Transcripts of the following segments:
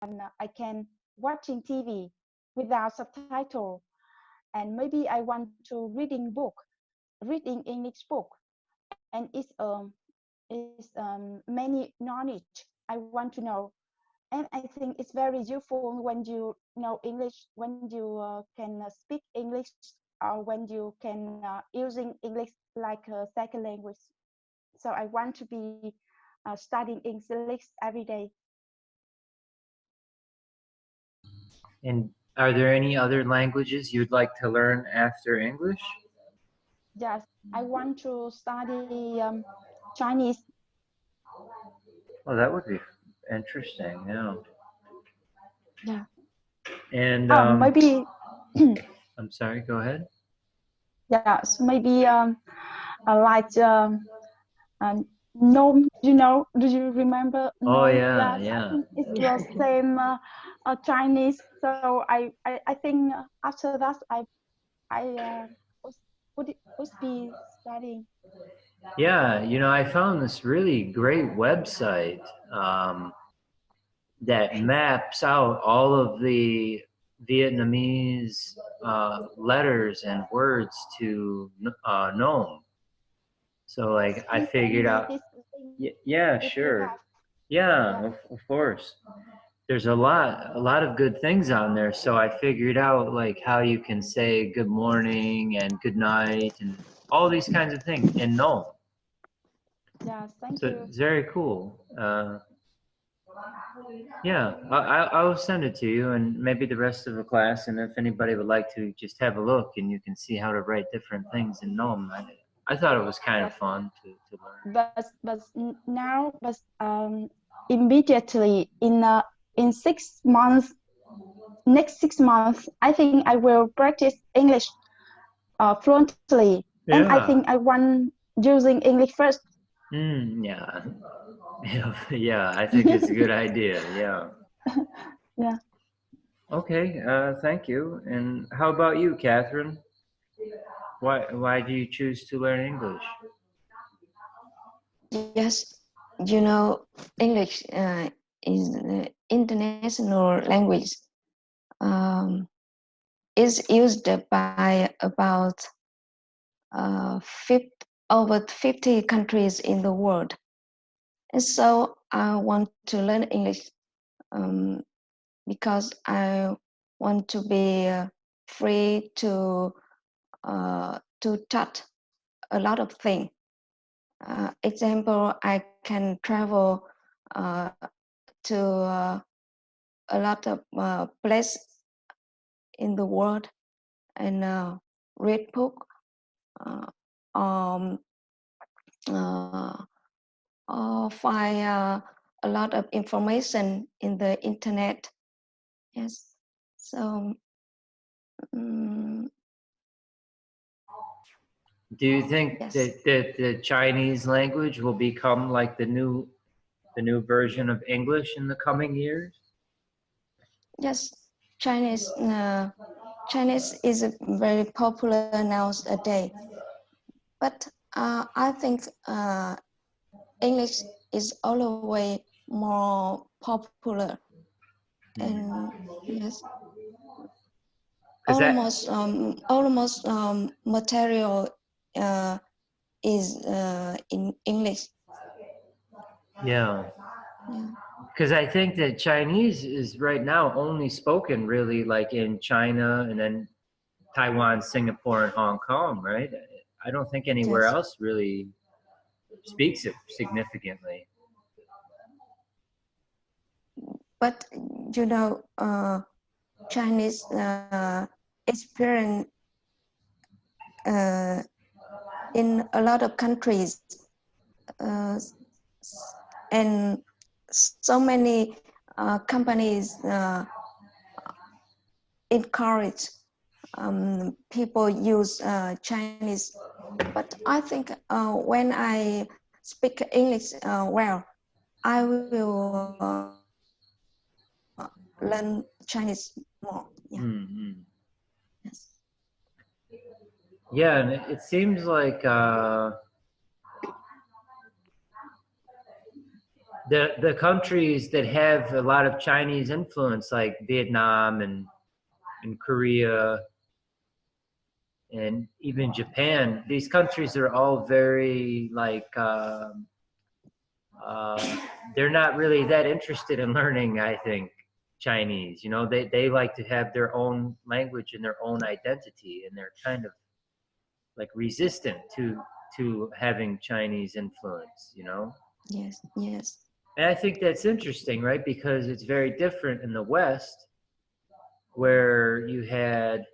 I can watching TV without subtitle, and maybe I want to reading English book, and it's many knowledge I want to know, and I think it's very useful when you know English, when you can speak English, or when you can using English like a second language. So I want to be studying English every day. And are there any other languages you'd like to learn after English? Yes, I want to study Chinese. Well, that would be interesting. Yeah. Yeah. And Maybe I'm sorry. Go ahead. yes, maybe like Gnome. Do you remember Oh Gnome? yeah, Yes, I yeah. think it's Yeah. the same Chinese. So I think after that I would be studying. Yeah, I found this really great website that maps out all of the Vietnamese letters and words to Nome. So, Yes, like, I please send figured me out, this link yeah, if you sure. have. Yeah, Yeah. of course. There's a lot of good things on there. So I figured out like how you can say good morning and good night and all these kinds of things in Nome. Yes, thank So you. it's very cool. Yeah, I will send it to you and maybe the rest of the class. And if anybody would like to just have a look and you can see how to write different things in Nome, I thought it was kind of Yes, fun to learn. now, immediately in 6 months, next 6 months, I think I will practice English fluently, and I think Yeah. I want using English first. Yeah. Yeah, I think it's a good idea. Yeah. Yeah. Okay, thank you. And how about you, Catherine? Why do you choose to learn English? Yes, English is the international language. Um, is used by about 50, over 50 countries in the world. And so I want to learn English um, because I want to be free to touch a lot of things. Example, I can travel to a lot of places in the world and read book uh, um, uh, or find a lot of information in the internet. Yes. So um, Do you think yes, that the Chinese language will become like the new version of English in the coming years? yes. Chinese Chinese is very popular nowadays, but I think English is always more popular. Hmm. And yes, Because that, almost material uh, is in English. yeah. Yeah. Because I think that Chinese is right now only spoken really like in China and then Taiwan, Singapore, and Hong Kong, right? I don't think anywhere Yes. else really speaks it significantly. But Chinese experience uh, in a lot of countries, uh, and so many companies encourage people use Chinese. But I think when I speak English well, I will learn Chinese more. Yeah. Mm-hmm. Yes. Yeah, and it seems like the countries that have a lot of Chinese influence, like Vietnam and Korea and even Japan, these countries are all very like they're not really that interested in learning, I think, Chinese. You know, they like to have their own language and their own identity, and they're kind of like resistant to having Chinese influence, you know? Yes, yes, And I think that's interesting, right? Because it's very different in the West, where you have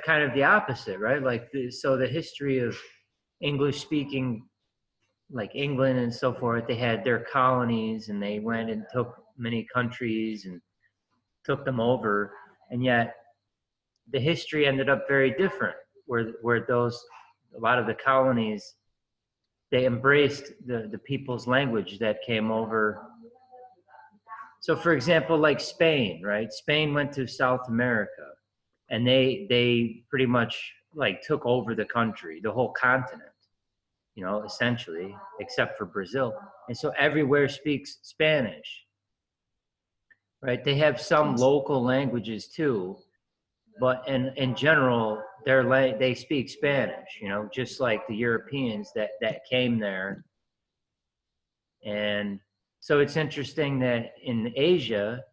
kind of the opposite, right? Like so the history of English speaking, like England and so forth, they had their colonies and they went and took many countries and took them over, and yet the history ended up very different, where those, a lot of the colonies, they embraced the people's language that came over. So for example, like Spain, right? Spain went to South America and they pretty much like took over the country, the whole continent, you know, essentially, except for Brazil. And so everywhere speaks Spanish, right? They have some yes, local languages too, but in general, they speak Spanish, you know, just like the Europeans that came there. And so it's interesting that in Asia,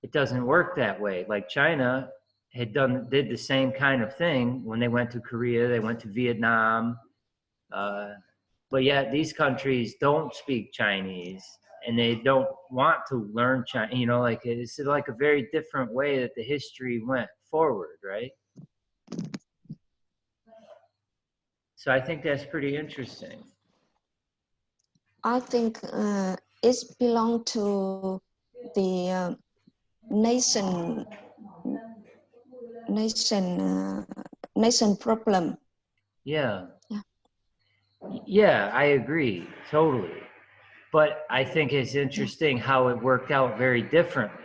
it doesn't work that way. Like China did the same kind of thing when they went to Korea, they went to Vietnam, but yet these countries don't speak Chinese and they don't want to learn Chinese. You know, like it's like a very different way that the history went forward, right? So I think that's pretty interesting. I think it belongs to the nation nation problem. Yeah. Yeah. Yeah, I agree totally. But I think it's interesting how it worked out very differently.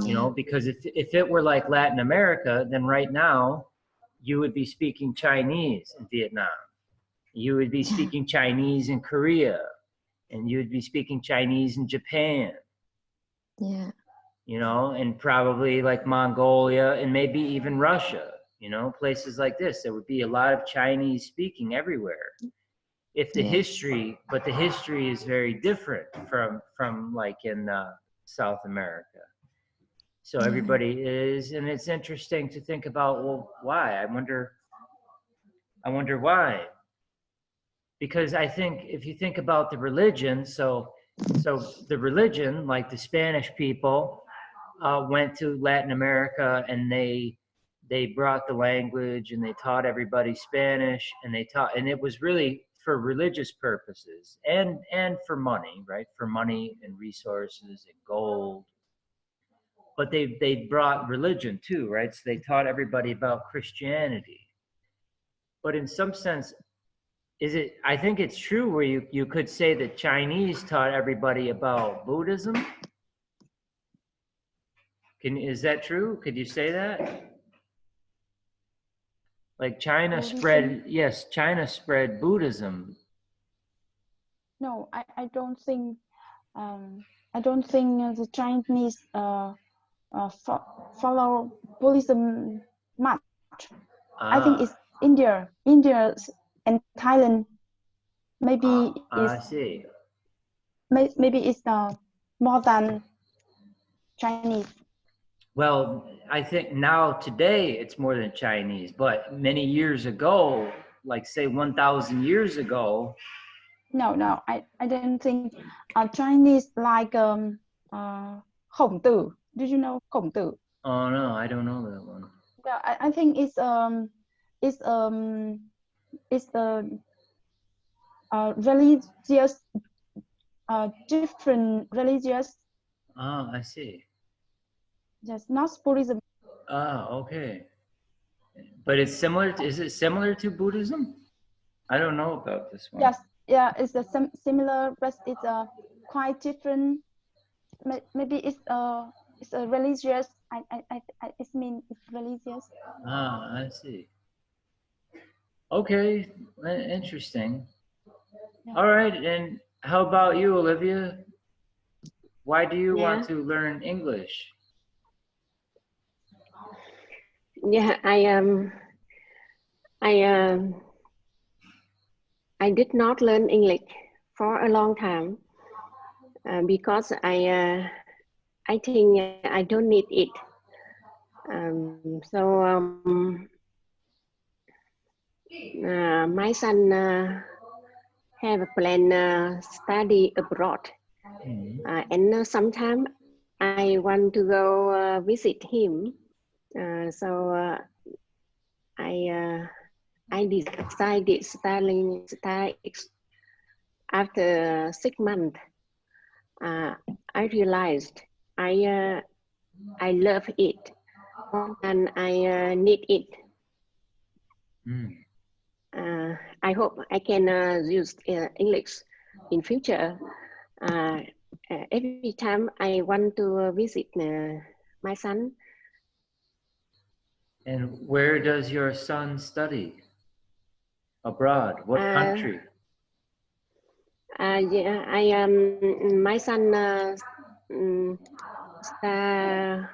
You Yeah, know, because if it were like Latin America, then right now you would be speaking Chinese in Vietnam. You would be speaking Chinese in Korea, and you would be speaking Chinese in Japan, yeah, you know, and probably like Mongolia and maybe even Russia, you know, places like this. There would be a lot of Chinese speaking everywhere. If the yes, history, but the history is very different from like in South America. So yeah. everybody is, and it's interesting to think about, well, why? I wonder why. Because I think if you think about the religion, so the religion, like the Spanish people, went to Latin America and they brought the language and they taught everybody Spanish and and it was really for religious purposes and for money, right? For money and resources and gold. But they brought religion too, right? So they taught everybody about Christianity. But in some sense, I think it's true where you could say that Chinese taught everybody about Buddhism. Is that true? Could you say that? Like Buddhism? China spread Buddhism. No, I don't think the Chinese follow Buddhism much. I think it's India and Thailand. Maybe I see. maybe it's more than Chinese. Well, I think now today it's more than Chinese, but many years ago, like say 1,000 years ago. No, I don't think Chinese like Khổng Tử. Did you know Khổng Tử? Oh no, I don't know that one. Yeah, I think it's the religious different religious. Oh, I see. Yes, not Buddhism. Okay. But it's similar is it similar to Buddhism? I don't know about this one. Yes, yeah, it's a similar, but it's quite different. Maybe it's a religious. It's mean it's religious. I see. Okay, interesting. Yeah. All right, and how about you, Olivia? Why do you want Yeah, to learn English? yeah. I I did not learn English for a long time because I think I don't need it. My son have a plan study abroad, Mhm. and sometimes I want to go visit him. I I decided study after 6 months. Uh, I realized I I love it more than I need it. Mm. I hope I can use English in future. Uh, every time I want to visit my son. And where does your son study? Abroad? What Uh, country? yeah, my son um, sta-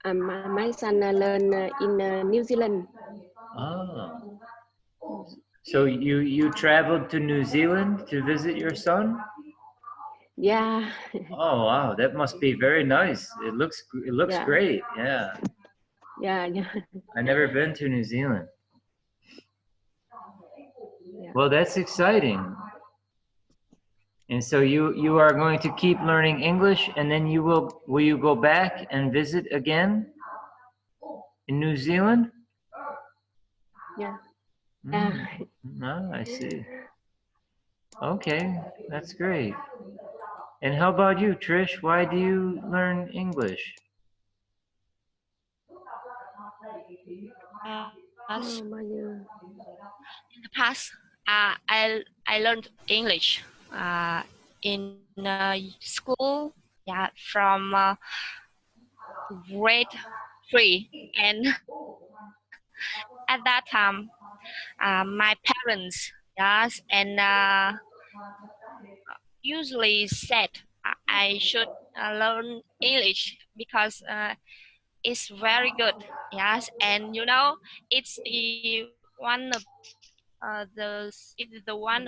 my son learn in New Zealand. Oh, so you traveled to New Zealand to visit your son? Yeah, Oh wow, that must be very nice. It looks yeah, great. Yeah, yeah, yeah, I never been to New Zealand. yeah. Well, that's exciting. And so you are going to keep learning English, and then will you go back and visit again in New Zealand? Yeah. Mm. Ah, I see. Okay, that's great. And how about you, Trish? Why do you learn English? Oh, my God. In the past, I learned English in school, yeah, from grade 3, and at that time, my parents, yes, and usually said I should learn English because it's very good, yes, and it's the one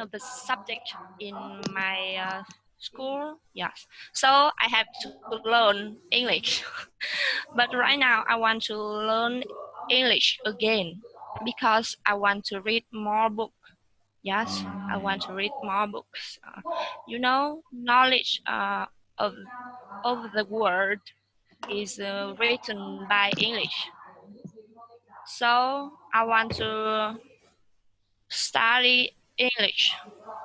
of the subject in my school. Yes, so I have to learn English. But right now I want to learn English again because I want to read more books. Yes, I want to read more books. Knowledge of the world is written by English. So I want to study English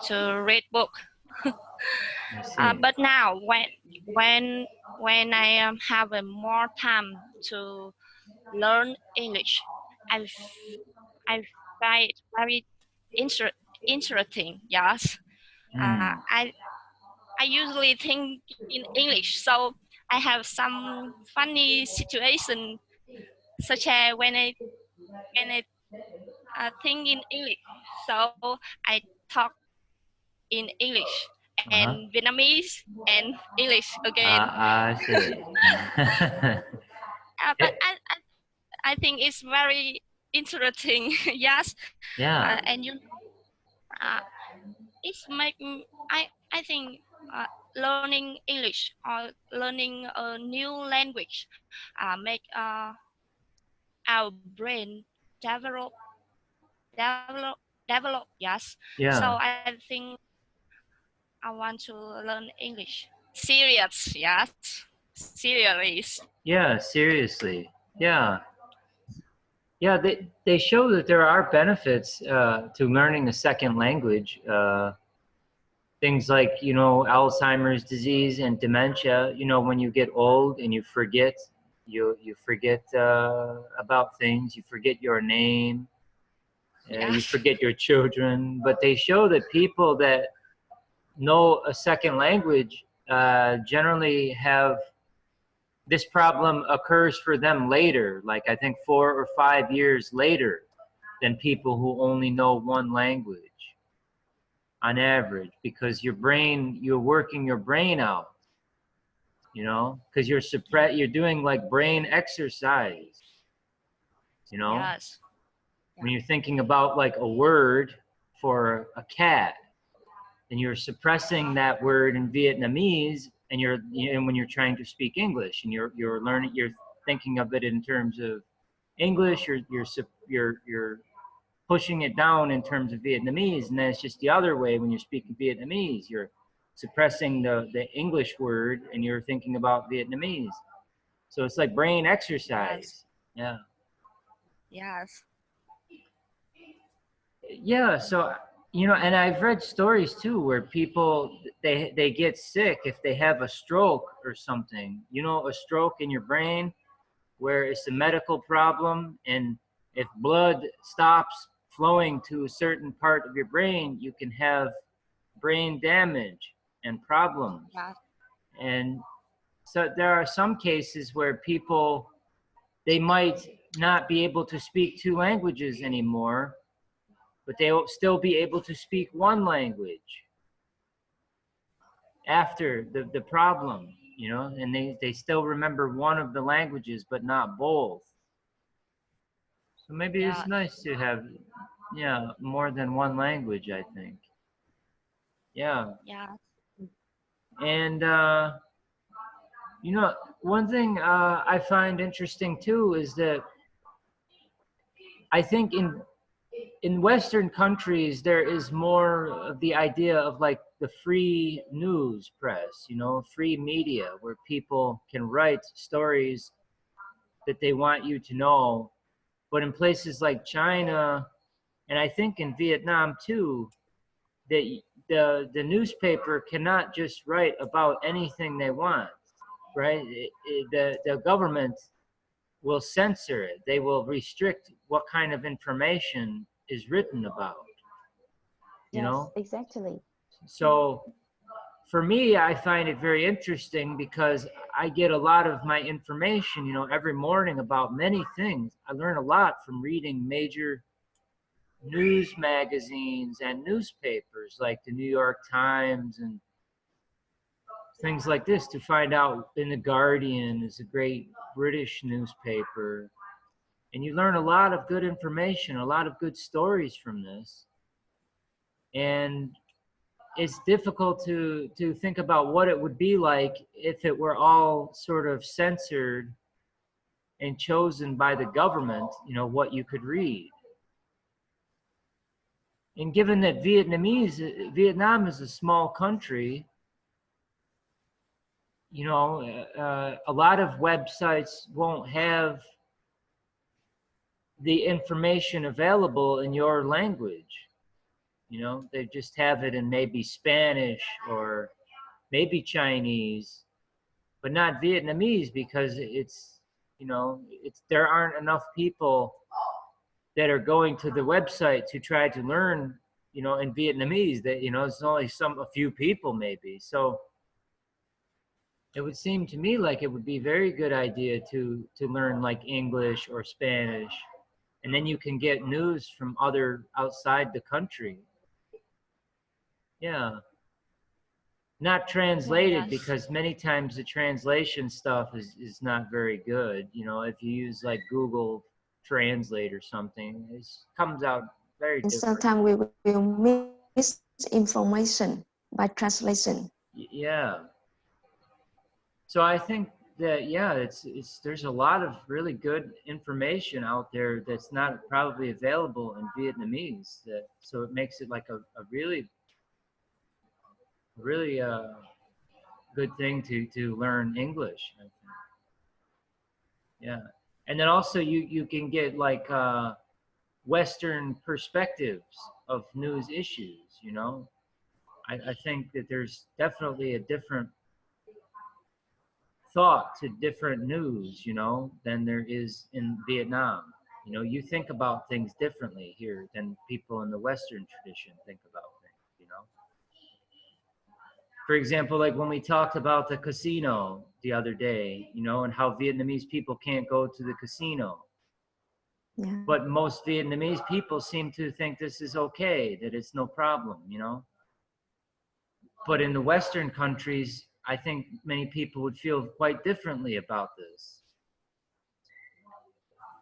to read book. I see. But now when I have more time to learn English, I I find it very inter- interesting. Yes, uh, Mm. I I usually think in English, so I have some funny situation such as when I think in English, so I talk in English Uh-huh. and Vietnamese and English again. I see. But I think it's very interesting. Yes, Yeah, and uh, it's make I think learning English or learning a new language make our brain develop develop develop. Yes, so yeah, I think I want to learn English. Serious, yes, serious. yeah, seriously. Yeah. Yeah, they show that there are benefits to learning a second language. Things like, Alzheimer's disease and dementia, when you get old and you forget, you forget about things, you forget your name, you Yes, forget your children. But they show that people that know a second language generally have this problem occurs for them later, like I think 4 or 5 years later than people who only know one language. on average, because you're working your brain out, you know, because you're doing like brain exercise, you know, Yes. when you're thinking about like a word for a cat, and you're suppressing that word in Vietnamese, and when you're trying to speak English, and you're learning, you're thinking of it in terms of English, you're pushing it down in terms of Vietnamese, and then it's just the other way when you're speaking Vietnamese. You're suppressing the English word, and you're thinking about Vietnamese. So it's like brain exercise. Yes. Yeah. Yes. Yeah. So, you know, and I've read stories too where people, they get sick if they have a stroke or something. You know, a stroke in your brain where it's a medical problem, and if blood stops flowing to a certain part of your brain, you can have brain damage and problems. Yes. And so there are some cases where people, they might not be able to speak 2 languages anymore, but they will still be able to speak 1 language after the problem, you know, and they still remember 1 of the languages, but not both. So maybe Yeah. it's nice to have, yeah, more than 1 language, I think. Yeah. Yeah. And, you know, one thing I find interesting too is that I think in Western countries, there is more of the idea of like the free news press, you know, free media, where people can write stories that they want you to know. But in places like China, and I think in Vietnam too, that the newspaper cannot just write about anything they want, right? The government will censor it. They will restrict what kind of information is written about, you Yes, know? exactly. So for me, I find it very interesting because I get a lot of my information, you know, every morning about many things. I learn a lot from reading major news magazines and newspapers like the New York Times and things like this, to find out. In The Guardian is a great British newspaper. And you learn a lot of good information, a lot of good stories from this. And it's difficult to think about what it would be like if it were all sort of censored and chosen by the government, you know, what you could read. And given that Vietnam is a small country, you know, a lot of websites won't have the information available in your language. You know, they just have it in maybe Spanish or maybe Chinese, but not Vietnamese, because it's, you know, there aren't enough people that are going to the website to try to learn, you know, in Vietnamese. That, you know, it's only a few people maybe. So it would seem to me like it would be a very good idea to learn like English or Spanish, and then you can get news from outside the country. Yeah. Not translated, Yes. because many times the translation stuff is not very good. You know, if you use like Google Translate or something, it comes out very And different. sometimes we will miss information by translation. Yeah. So I think that, yeah, there's a lot of really good information out there that's not probably available in Vietnamese. So it makes it like a really good thing to learn English, I think. Yeah. And then also you can get like Western perspectives of news issues, you know. I think that there's definitely a different thought to different news, you know, than there is in Vietnam. You know, you think about things differently here than people in the Western tradition think about things, you know. For example, like when we talked about the casino the other day, you know, and how Vietnamese people can't go to the casino. Yeah. But most Vietnamese people seem to think this is okay, that it's no problem, you know. But in the Western countries, I think many people would feel quite differently about this.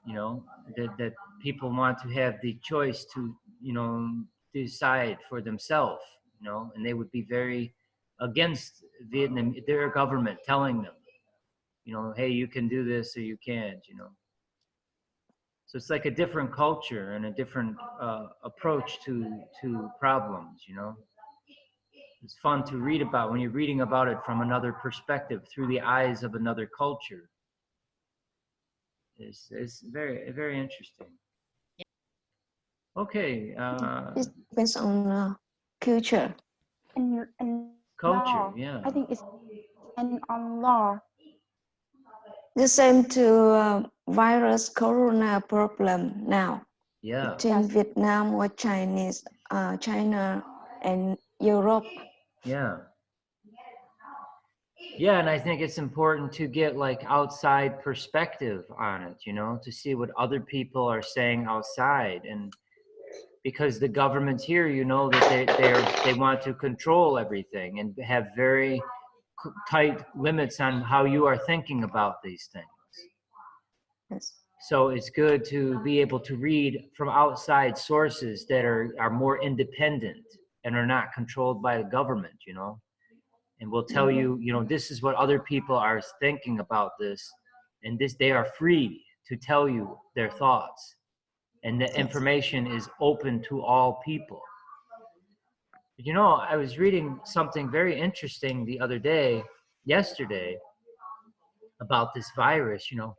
You know, that people want to have the choice to, you know, decide for themselves, you know, and they would be very against Vietnam, their government telling them, you know, hey, you can do this or you can't, you know. So it's like a different culture and a different approach to problems, you know. It's fun to read about when you're reading about it from another perspective through the eyes of another culture. It's very, very interesting. Okay. It depends on culture. And Culture, law. yeah. I think it's and on law. The same to virus corona problem now Yeah. between Yes. Vietnam or China and Europe. Yeah. Yeah, and I think it's important to get like outside perspective on it, you know, to see what other people are saying outside. And because the governments here, you know, that they want to control everything and have very tight limits on how you are thinking about these things. Yes. So it's good to be able to read from outside sources that are more independent and are not controlled by the government, you know, and will tell you, you know, this is what other people are thinking about this, and this, they are free to tell you their thoughts, and the information is open to all people. You know, I was reading something very interesting the other day, yesterday, about this virus, you know,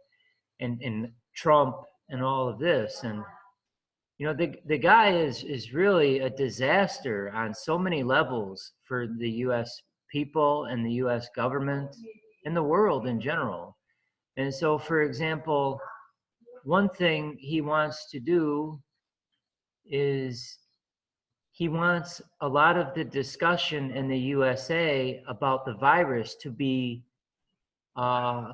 and Trump and all of this. And, you know, the guy is really a disaster on so many levels for the US people and the US government and the world in general. And so, for example, one thing he wants to do is he wants a lot of the discussion in the USA about the virus to be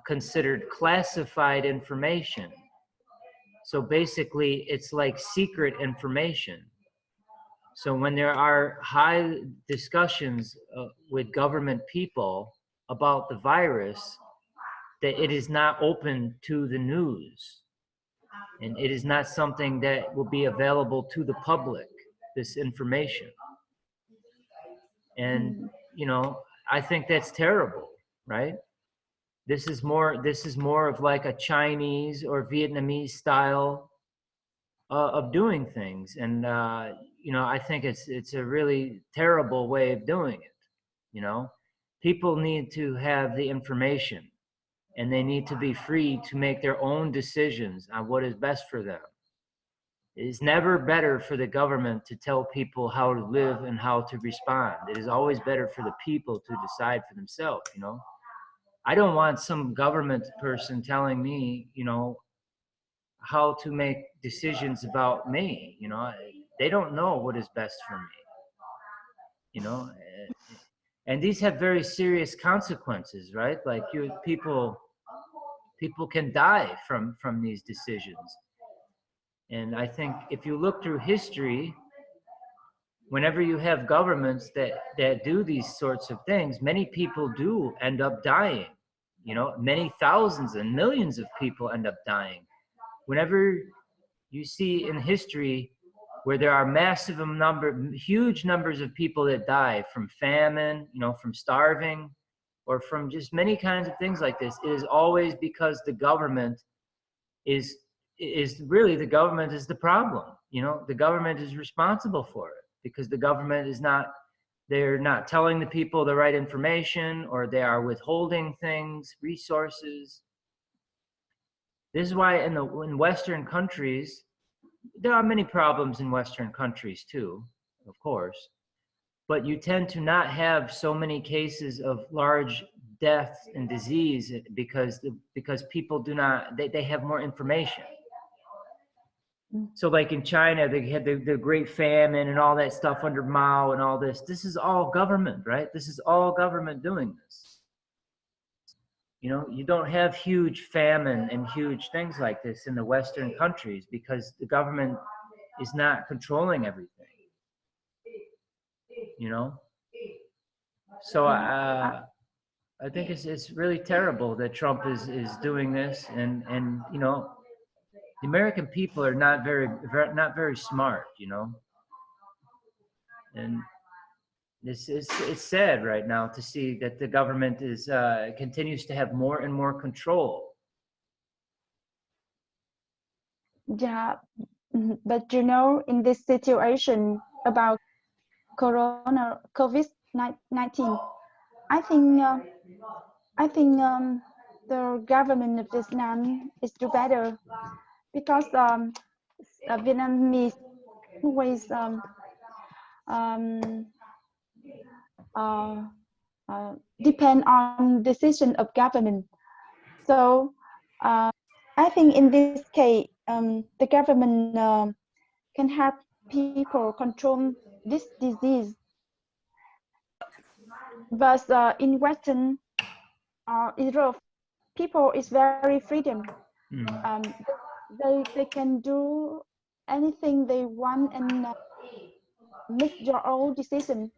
considered classified information. So basically, it's like secret information. So when there are high discussions with government people about the virus, that it is not open to the news. And it is not something that will be available to the public, this information. And, you know, I think that's terrible, right? This is more of like a Chinese or Vietnamese style of doing things. And, you know, I think it's a really terrible way of doing it. You know, people need to have the information, and they need to be free to make their own decisions on what is best for them. It is never better for the government to tell people how to live and how to respond. It is always better for the people to decide for themselves, you know. I don't want some government person telling me, you know, how to make decisions about me, you know. They don't know what is best for me, you know. And these have very serious consequences, right? Like people can die from these decisions. And I think if you look through history, whenever you have governments that do these sorts of things, many people do end up dying. You know, many thousands and millions of people end up dying. Whenever you see in history where there are huge numbers of people that die from famine, you know, from starving, or from just many kinds of things like this, it is always because the government is really, the government is the problem. You know, the government is responsible for it, because the government is not, they're not telling the people the right information, or they are withholding things, resources. This is why in Western countries, there are many problems in Western countries too, of course, but you tend to not have so many cases of large death and disease because people do not, they have more information. So like in China, they had the Great Famine and all that stuff under Mao and all this. This is all government, right? This is all government doing this. You know, you don't have huge famine and huge things like this in the Western countries because the government is not controlling everything. You know? So Yeah. I think it's really terrible that Trump is doing this, and you know, the American people are not not very smart, you know, and it's sad right now to see that the government is continues to have more and more control. Yeah, but you know, in this situation about COVID-19, I think the government of Vietnam is do better because Vietnamese always um, uh, depend on decision of government. So I think in this case, the government can help people control this disease. But in Western Europe, people is very freedom. Mm. They can do anything they want and make your own decision.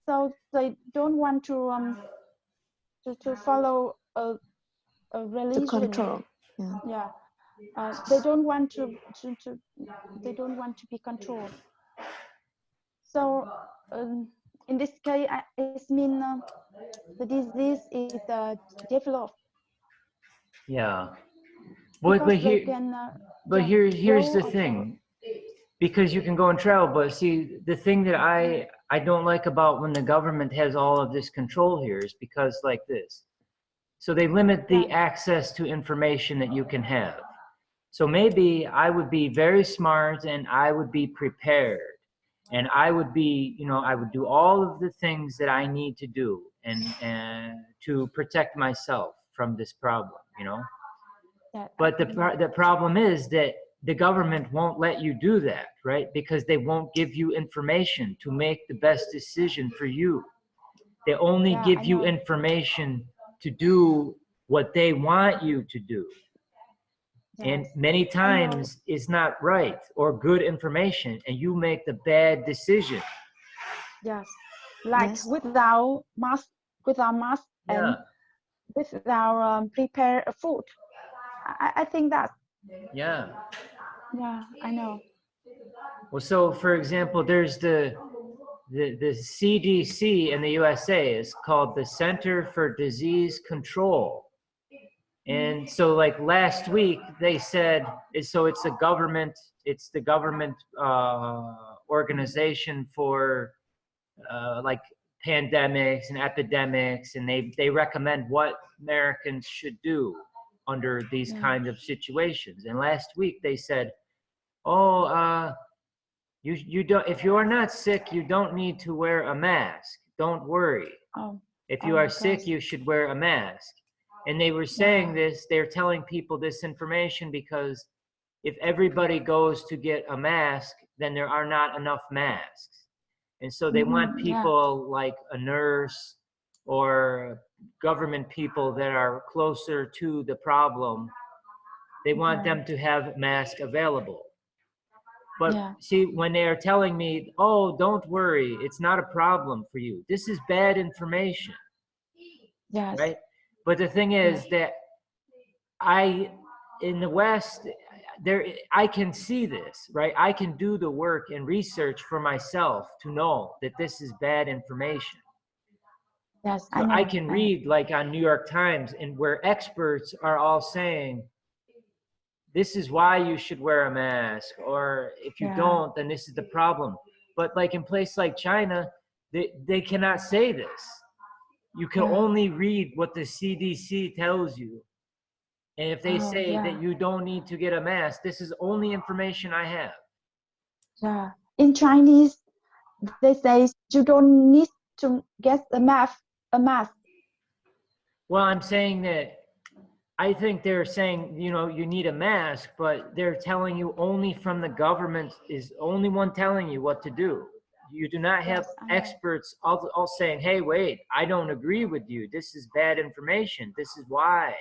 So they don't want to follow a To religion. control. Yeah. Yeah, they don't want to they don't want to be controlled. So in this case, it means the disease is developed Yeah. because But they here, can but yeah, here's go the or thing, because you can go and travel, but see, the thing that I don't like about when the government has all of this control here is because like this. So they limit the yeah, access to information that you can have. So maybe I would be very smart and I would be prepared and I would be, you know, I would do all of the things that I need to do and to protect myself from this problem, you know. yeah, But I know. the problem is that the government won't let you do that, right? Because they won't give you information to make the best decision for you. They only Yeah, I give you know. information to do what they want you to do. And Yes, many I know. times it's not right or good information, and you make the bad decision. Yes, like Yes. without mask, Yeah, and without prepare a food. I think that. yeah. Yeah, I know. Well, so for example, there's the CDC in the USA is called the Center for Disease Control. And so like last week they said, so it's the government organization for like pandemics and epidemics, and they recommend what Americans should do under these Yeah. kinds of situations. And last week they said, oh, you don't, if you are not sick, you don't need to wear a mask. Don't worry. Oh, If you oh are sick, gosh. you should wear a mask. And they were saying this, they're telling people this information because if everybody goes to get a mask, then there are not enough masks. And so they want Yeah, people like a nurse or government people that are closer to the problem. They want yeah, them to have masks available. But yeah, see, when they are telling me, oh, don't worry, it's not a problem for you, this is bad information, yes, right? But the thing yeah, is that in the West, I can see this, right? I can do the work and research for myself to know that this is bad information. yes, I So I know. can read like on New York Times and where experts are all saying, this is why you should wear a mask, or if you Yeah, don't, then this is the problem. But like in places like China, they cannot say this. You can yeah. only read what the CDC tells you. And if they Oh, say yeah, that you don't need to get a mask, this is only information I have. yeah. In Chinese, they say you don't need to get a mask. A mask. Well, I'm saying that I think they're saying, you know, you need a mask, but they're telling you only from the government is only one telling you what to do. You do not have Yes, I know. experts all saying, hey, wait, I don't agree with you. This is bad information. This is why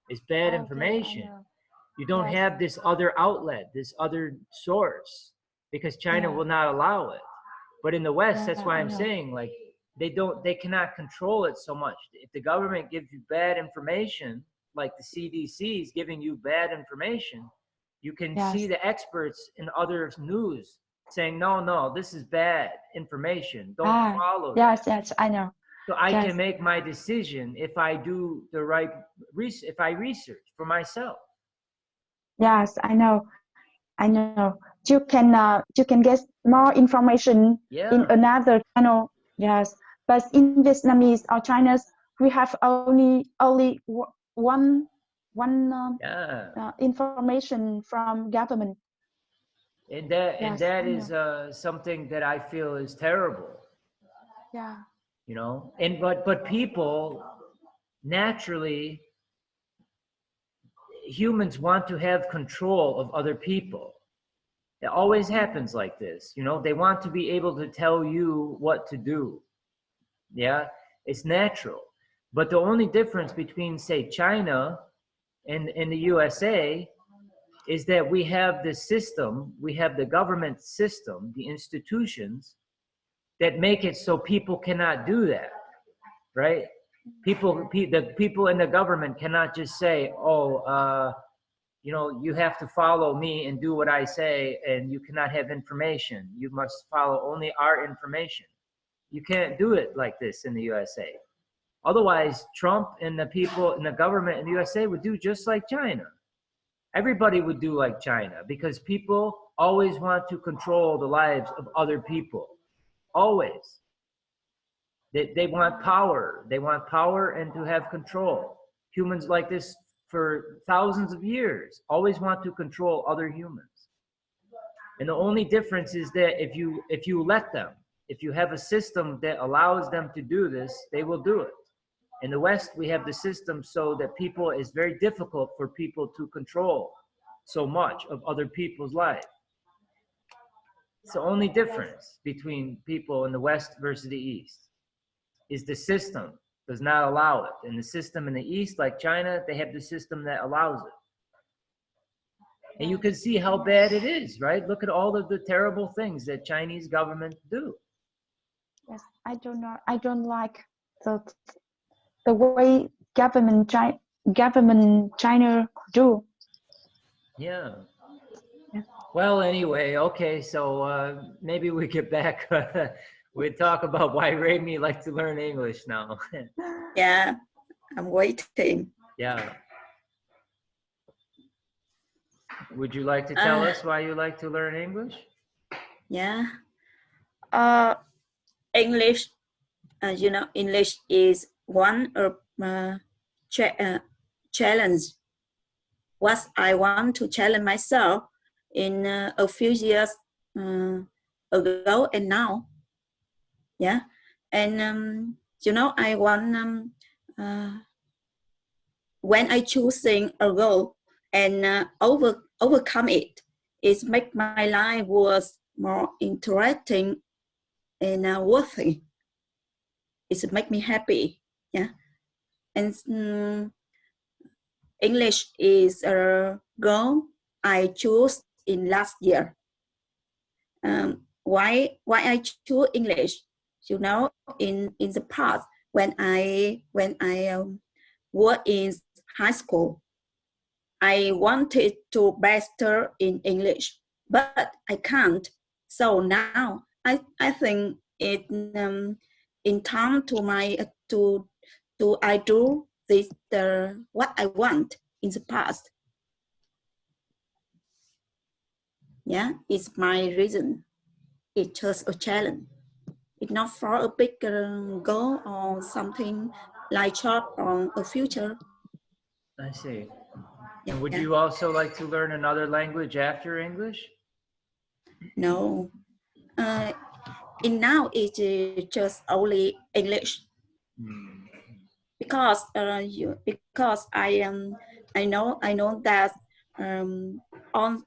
it's bad Okay, I information. know. You don't Yes, have this other outlet, this other source, because China yeah, will not allow it. But in the West, yeah, that's why I I'm know. saying, like, they cannot control it so much. If the government gives you bad information, like the CDC is giving you bad information, you can Yes. see the experts in other news saying, no, this is bad information. Don't follow that. Yes, I know. So I Yes. can make my decision if I do the right if I research for myself. Yes, I know. You can get more information Yeah. in another channel. Yes, but in Vietnamese or Chinese, we have only one Yeah. information from government. And that Yes, that I is something that I feel is terrible. Yeah. You know, and but people naturally, humans want to have control of other people. It always happens like this. You know, they want to be able to tell you what to do. Yeah, it's natural. But the only difference between, say, China and the USA is that we have this system, we have the government system, the institutions that make it so people cannot do that, right? The people in the government cannot just say, you know, you have to follow me and do what I say, and you cannot have information. You must follow only our information. You can't do it like this in the USA. Otherwise, Trump and the people in the government in the USA would do just like China. Everybody would do like China, because people always want to control the lives of other people. Always. They want power. They want power and to have control. Humans like this for thousands of years always want to control other humans. And the only difference is that if you let them, if you have a system that allows them to do this, they will do it. In the West, we have the system so that it's very difficult for people to control so much of other people's lives. It's the only difference between people in the West versus the East, is the system does not allow it. And the system in the East, like China, they have the system that allows it. And you can see how bad it is, right? Look at all of the terrible things that Chinese government do. Yes, I don't know. I don't like the way government China do. Yeah. Yeah. Well, anyway, okay, so maybe we get back. We talk about why Remy likes to learn English now. Yeah, I'm waiting. Yeah. Would you like to tell us why you like to learn English? Yeah. English, you know, English is one of challenge. What I want to challenge myself in a few years ago and now. Yeah. And, you know, I want, when I choosing a goal and overcome it, it make my life was more interesting and worthy. It make me happy. Yeah. And English is a goal I chose in last year. Why I choose English? You know, in the past when I were in high school, I wanted to master in English, but I can't. So now I think it in time to my I do this what I want in the past. Yeah, it's my reason. It's just a challenge. It's not for a big goal or something like short or a future. I see. Yeah. And would you also like to learn another language after English? No. In now it's just only English. Because I know that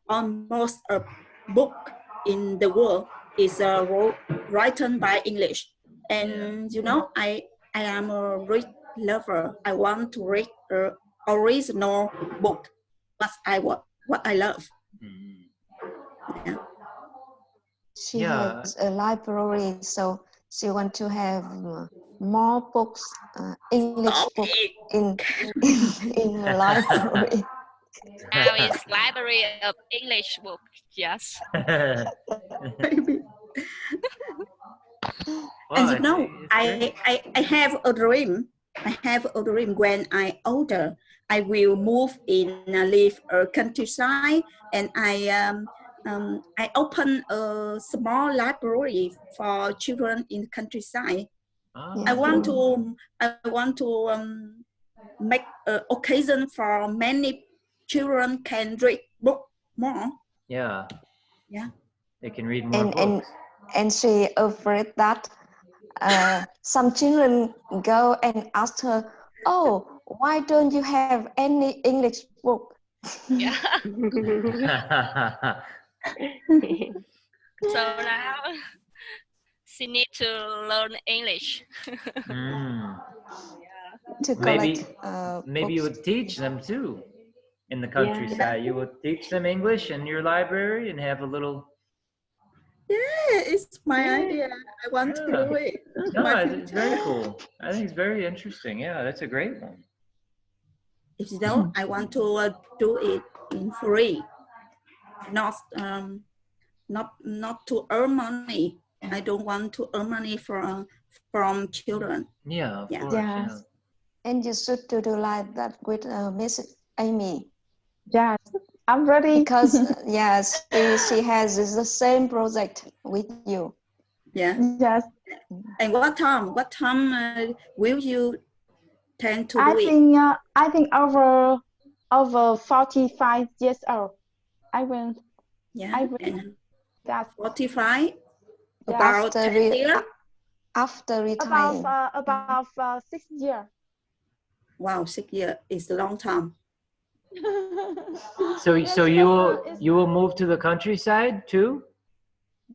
almost a book in the world is written by English, and you know I am a read lover. I want to read original book, what I love. Yeah. She Yeah. has a library, so she want to have more books, English Stop book it. in her library. Now it's library of English book. Yes. Maybe. Well, And I you know, think it's great. I have a dream. I have a dream when I older, I will move in, live a countryside, and I open a small library for children in the countryside. Oh, I want to make an occasion for many children can read book more. yeah. Yeah. They can read more and books. and she afraid that some children go and ask her, "Oh, why don't you have any English book?" Yeah. So now she need to learn English. Mm. To collect Maybe you books. would teach them too in the Yeah. countryside. You would teach them English in your library and have a little. Yeah, it's my Yeah. idea. I want to Yeah. do it. No, My it's very future. cool. I think it's very interesting. Yeah, that's a great one. If you know, I want to do it in free, not not to earn money. I don't want to earn money from children. Yeah, of Yeah. course. Yes. Yeah. And you should do like that with Miss Amy, Yes, I'm ready. because yes, she has the same project with you. Yeah. Yes, And what time? What time will you tend to I do it? think I think over 45 years old. I will Yeah. will And that 45, Yeah. about 10 years. After retiring. about 6 years. Wow, 6 years is a long time. So Yes, so but, you will move to the countryside too?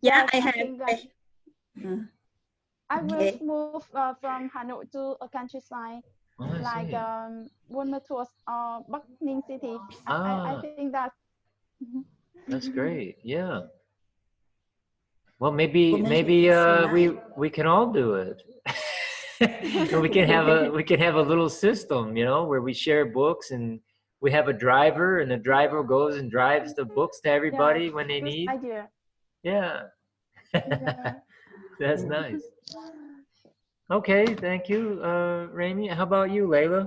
Yeah, yes, I I have. think that I will Okay. move from Hanoi to a countryside Oh, I like see. Buôn Ma Thuột or Bắc Ninh City. I Ah, think that. that's great. Yeah. Well, maybe Well, maybe it's so nice. we can all do it. And we can have a little system, you know, where we share books and we have a driver and the driver goes and drives the books to everybody Yes, when they good need. idea. Yeah. Yeah. That's nice. Okay, thank you, Raimi. How about you, Layla?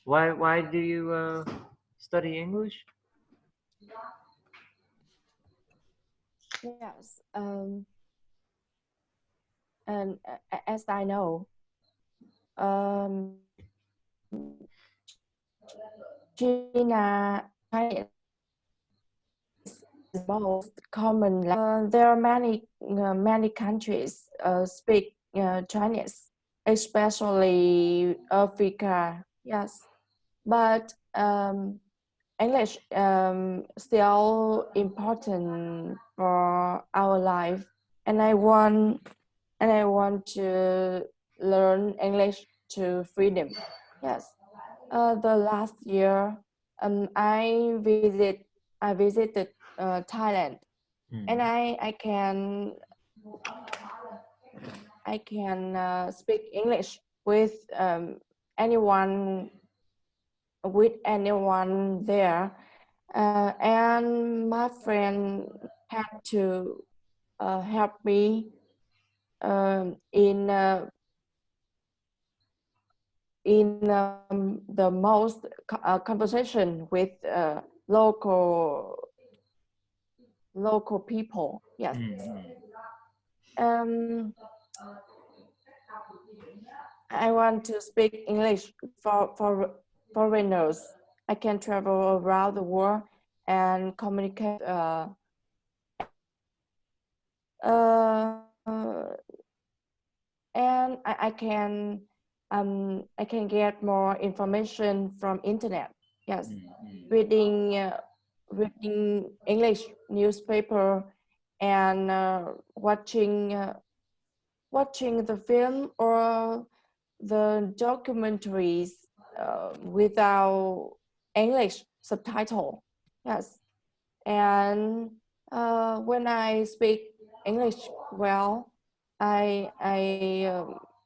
Why do you study English? Yes. And as I know, um, China is the most common. There are many countries speak Chinese, especially Africa. Yes, but English still important for our life, and I want to learn English to freedom. Yes. The last year, I visited Thailand, and I can speak English anyone with anyone there, and my friend had to help me in the most conversation with local people. Yes. Um, I want to speak English for foreigners. I can travel around the world and communicate. And I can get more information from internet. Yes, reading English newspaper and watching the film or the documentaries without English subtitle. Yes, and when I speak English well, I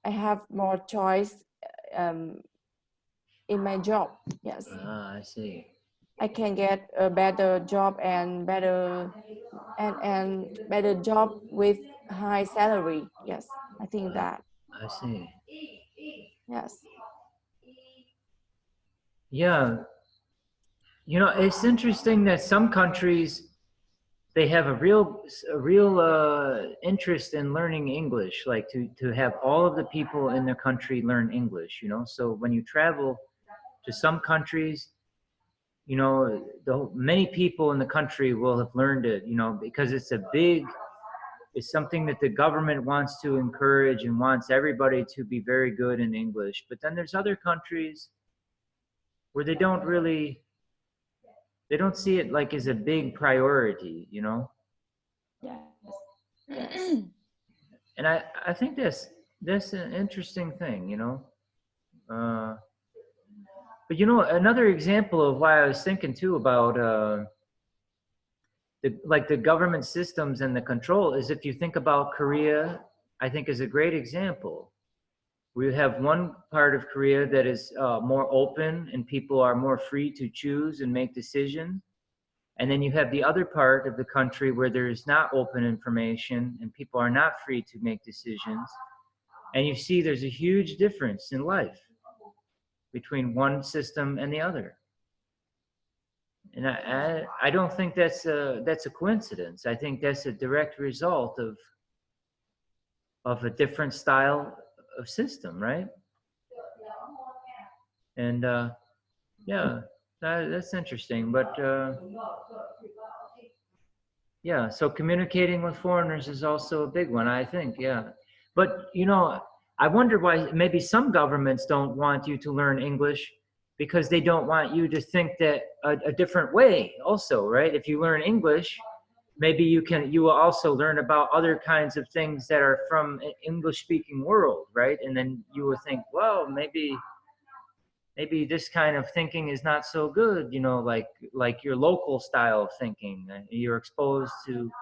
have more choice in my job. Yes, Ah, I see. I can get a better job and better job with high salary. Yes, I think that. I see. Yes. Yeah. You know, it's interesting that some countries, they have a real interest in learning English, like to have all of the people in the country learn English, you know. So when you travel to some countries, you know, many people in the country will have learned it, you know, because it's something that the government wants to encourage and wants everybody to be very good in English. But then there's other countries where they don't see it like as a big priority, you know. Yes. And I think that's an interesting thing, you know. But you know, another example of why I was thinking too about the government systems and the control is, if you think about Korea, I think is a great example. We have one part of Korea that is more open and people are more free to choose and make decisions. And then you have the other part of the country where there is not open information and people are not free to make decisions. And you see there's a huge difference in life between one system and the other. And I don't think that's a coincidence. I think that's a direct result of a different style of system, right? And yeah, that's interesting. But yeah, so communicating with foreigners is also a big one, I think. Yeah, but you know, I wonder why maybe some governments don't want you to learn English, because they don't want you to think that a different way also, right? If you learn English, maybe you will also learn about other kinds of things that are from an English speaking world, right? And then you will think, well, maybe this kind of thinking is not so good, you know, like your local style of thinking. You're exposed to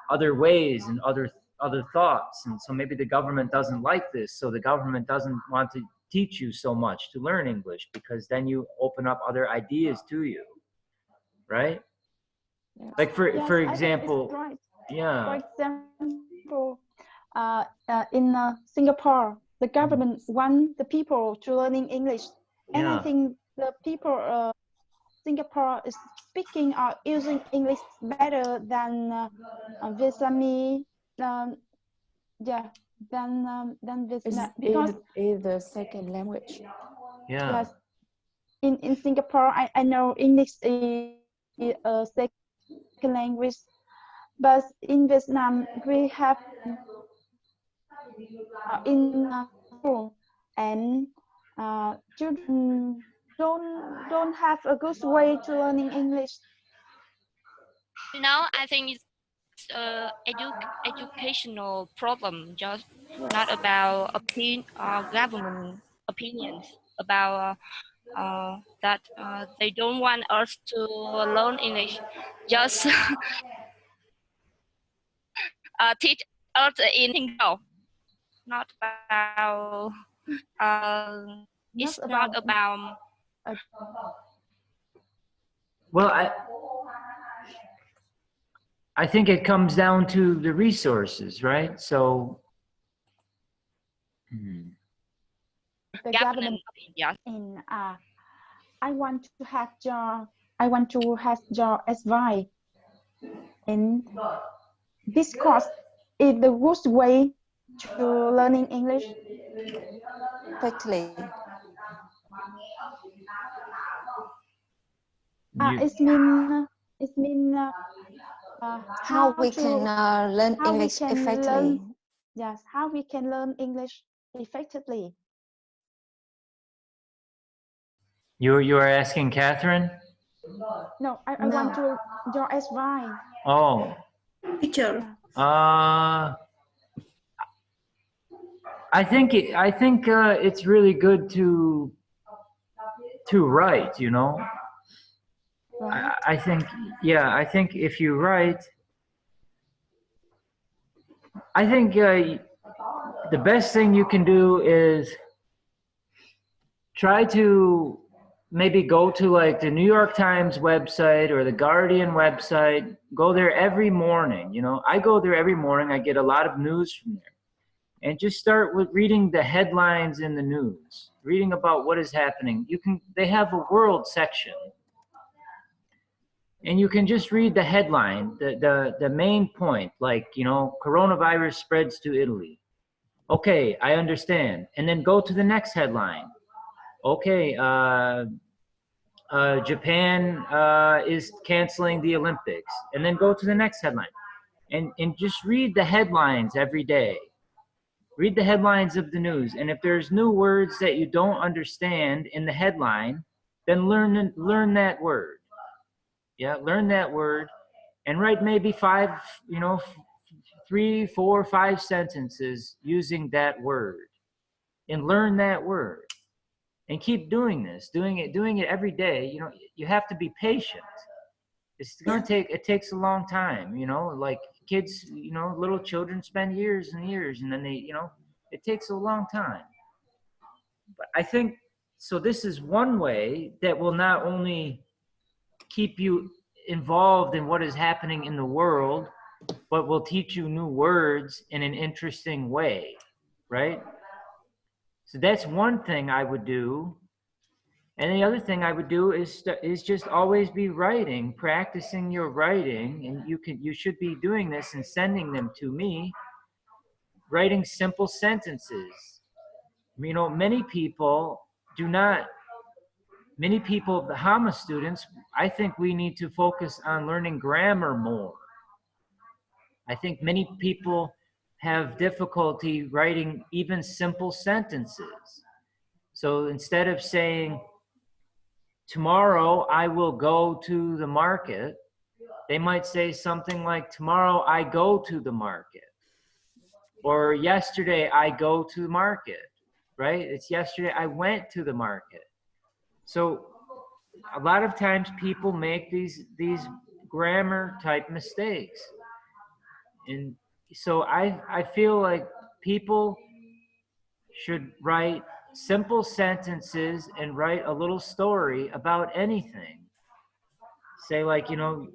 other ways and other thoughts, and so maybe the government doesn't like this, so the government doesn't want to teach you so much to learn English, because then you open up other ideas to you, right? Like for Yes, I think it's example, right. yeah. For example, in Singapore, the government want the people to learning English, and I Yeah. think the people Singapore is speaking or using English better than Vietnamese. Yeah, than Vietnam, because is the second language. Yeah. yes, in Singapore, I know English is a second language, but in Vietnam we have in school, and children don't have a good way to learning English. You know, I think it's educational problem, just not about government opinions about that they don't want us to learn English. Just teach us in English, not about. It's not about. Well, I think it comes down to the resources, right? So The government, yes. in I want to have your advice, and this course is the good way to learning English quickly. It mean How we can learn English effectively. Yes, how we can learn English effectively. you are asking Catherine? No, I want to your advice. Oh. Teacher. I think it's really good to write, you know. I think, yeah, I think if you write, I think the best thing you can do is try to maybe go to like the New York Times website or the Guardian website. Go there every morning. You know, I go there every morning. I get a lot of news from there. And just start with reading the headlines in the news, reading about what is happening. They have a world section. And you can just read the headline, the main point, like, you know, coronavirus spreads to Italy. Okay, I understand. And then go to the next headline. Okay, Japan is canceling the Olympics. And then go to the next headline. And just read the headlines every day. Read the headlines of the news. And if there's new words that you don't understand in the headline, then learn that word. Yeah, learn that word and write maybe 3, 4, 5 sentences using that word, and learn that word, and keep doing this, doing it every day. You know, you have to be patient. It's going to take, it takes a long time, you know, like kids, you know, little children spend years and years, and then they, you know, it takes a long time. But I think, so this is one way that will not only keep you involved in what is happening in the world, but will teach you new words in an interesting way, right? So that's one thing I would do. And the other thing I would do is just always be writing, practicing your writing, and you should be doing this and sending them to me, writing simple sentences. You know, many people, the Hama students, I think we need to focus on learning grammar more. I think many people have difficulty writing even simple sentences. So instead of saying, tomorrow I will go to the market, they might say something like, tomorrow I go to the market. Or yesterday I go to the market, right? It's yesterday I went to the market. So a lot of times people make these grammar type mistakes. And so I feel like people should write simple sentences and write a little story about anything. Say like, you know,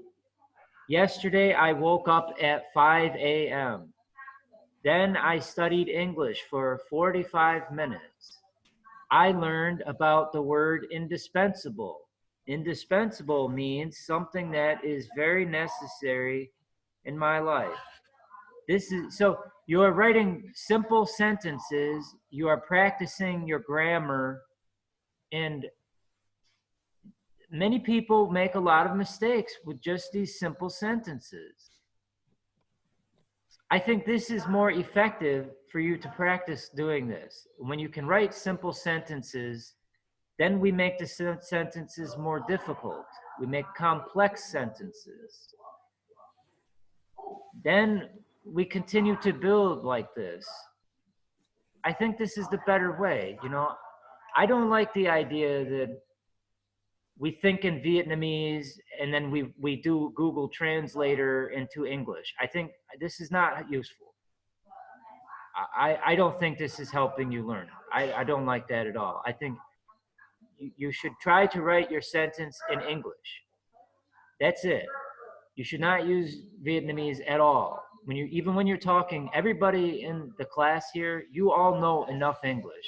yesterday I woke up at 5 a.m. Then I studied English for 45 minutes. I learned about the word indispensable. Indispensable means something that is very necessary in my life. So you are writing simple sentences, you are practicing your grammar, and many people make a lot of mistakes with just these simple sentences. I think this is more effective for you to practice doing this. When you can write simple sentences, then we make the sentences more difficult. We make complex sentences. Then we continue to build like this. I think this is the better way. You know, I don't like the idea that we think in Vietnamese and then we do Google Translator into English. I think this is not useful. I don't think this is helping you learn. I don't like that at all. I think you should try to write your sentence in English. That's it. You should not use Vietnamese at all. Even when you're talking, everybody in the class here, you all know enough English.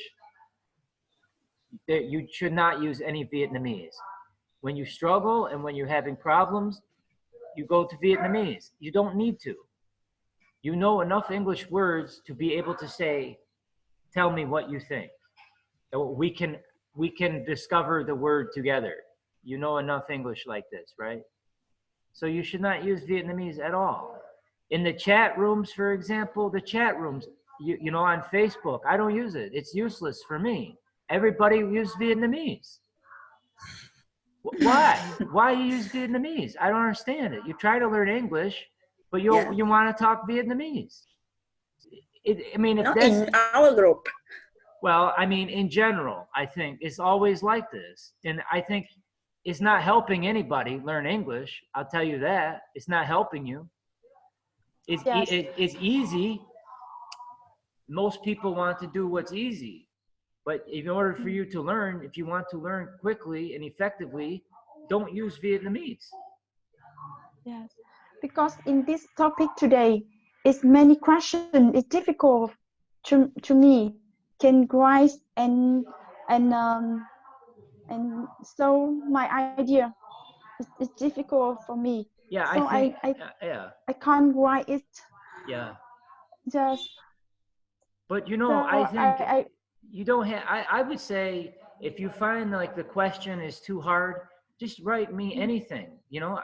You should not use any Vietnamese. When you struggle and when you're having problems, you go to Vietnamese. You don't need to. You know enough English words to be able to say, tell me what you think. We can discover the word together. You know enough English like this, right? So you should not use Vietnamese at all. In the chat rooms, for example, the chat rooms, you know, on Facebook, I don't use it. It's useless for me. Everybody uses Vietnamese. Why? Why you use Vietnamese? I don't understand it. You try to learn English, but you want to talk Vietnamese. I mean, if not that's in our group. Well, I mean, in general, I think it's always like this. And I think it's not helping anybody learn English. I'll tell you that. It's not helping you. It's easy. most people want to do what's easy. But in order for you to learn, if you want to learn quickly and effectively, don't use Vietnamese. Yes, because in this topic today, it's many questions. It's difficult to me. Can grasp and so my idea is difficult for me. Yeah, So I think, I I can't write it. yeah. Just But you so know, I think I you don't have, I would say if you find like the question is too hard, just write me anything, you know.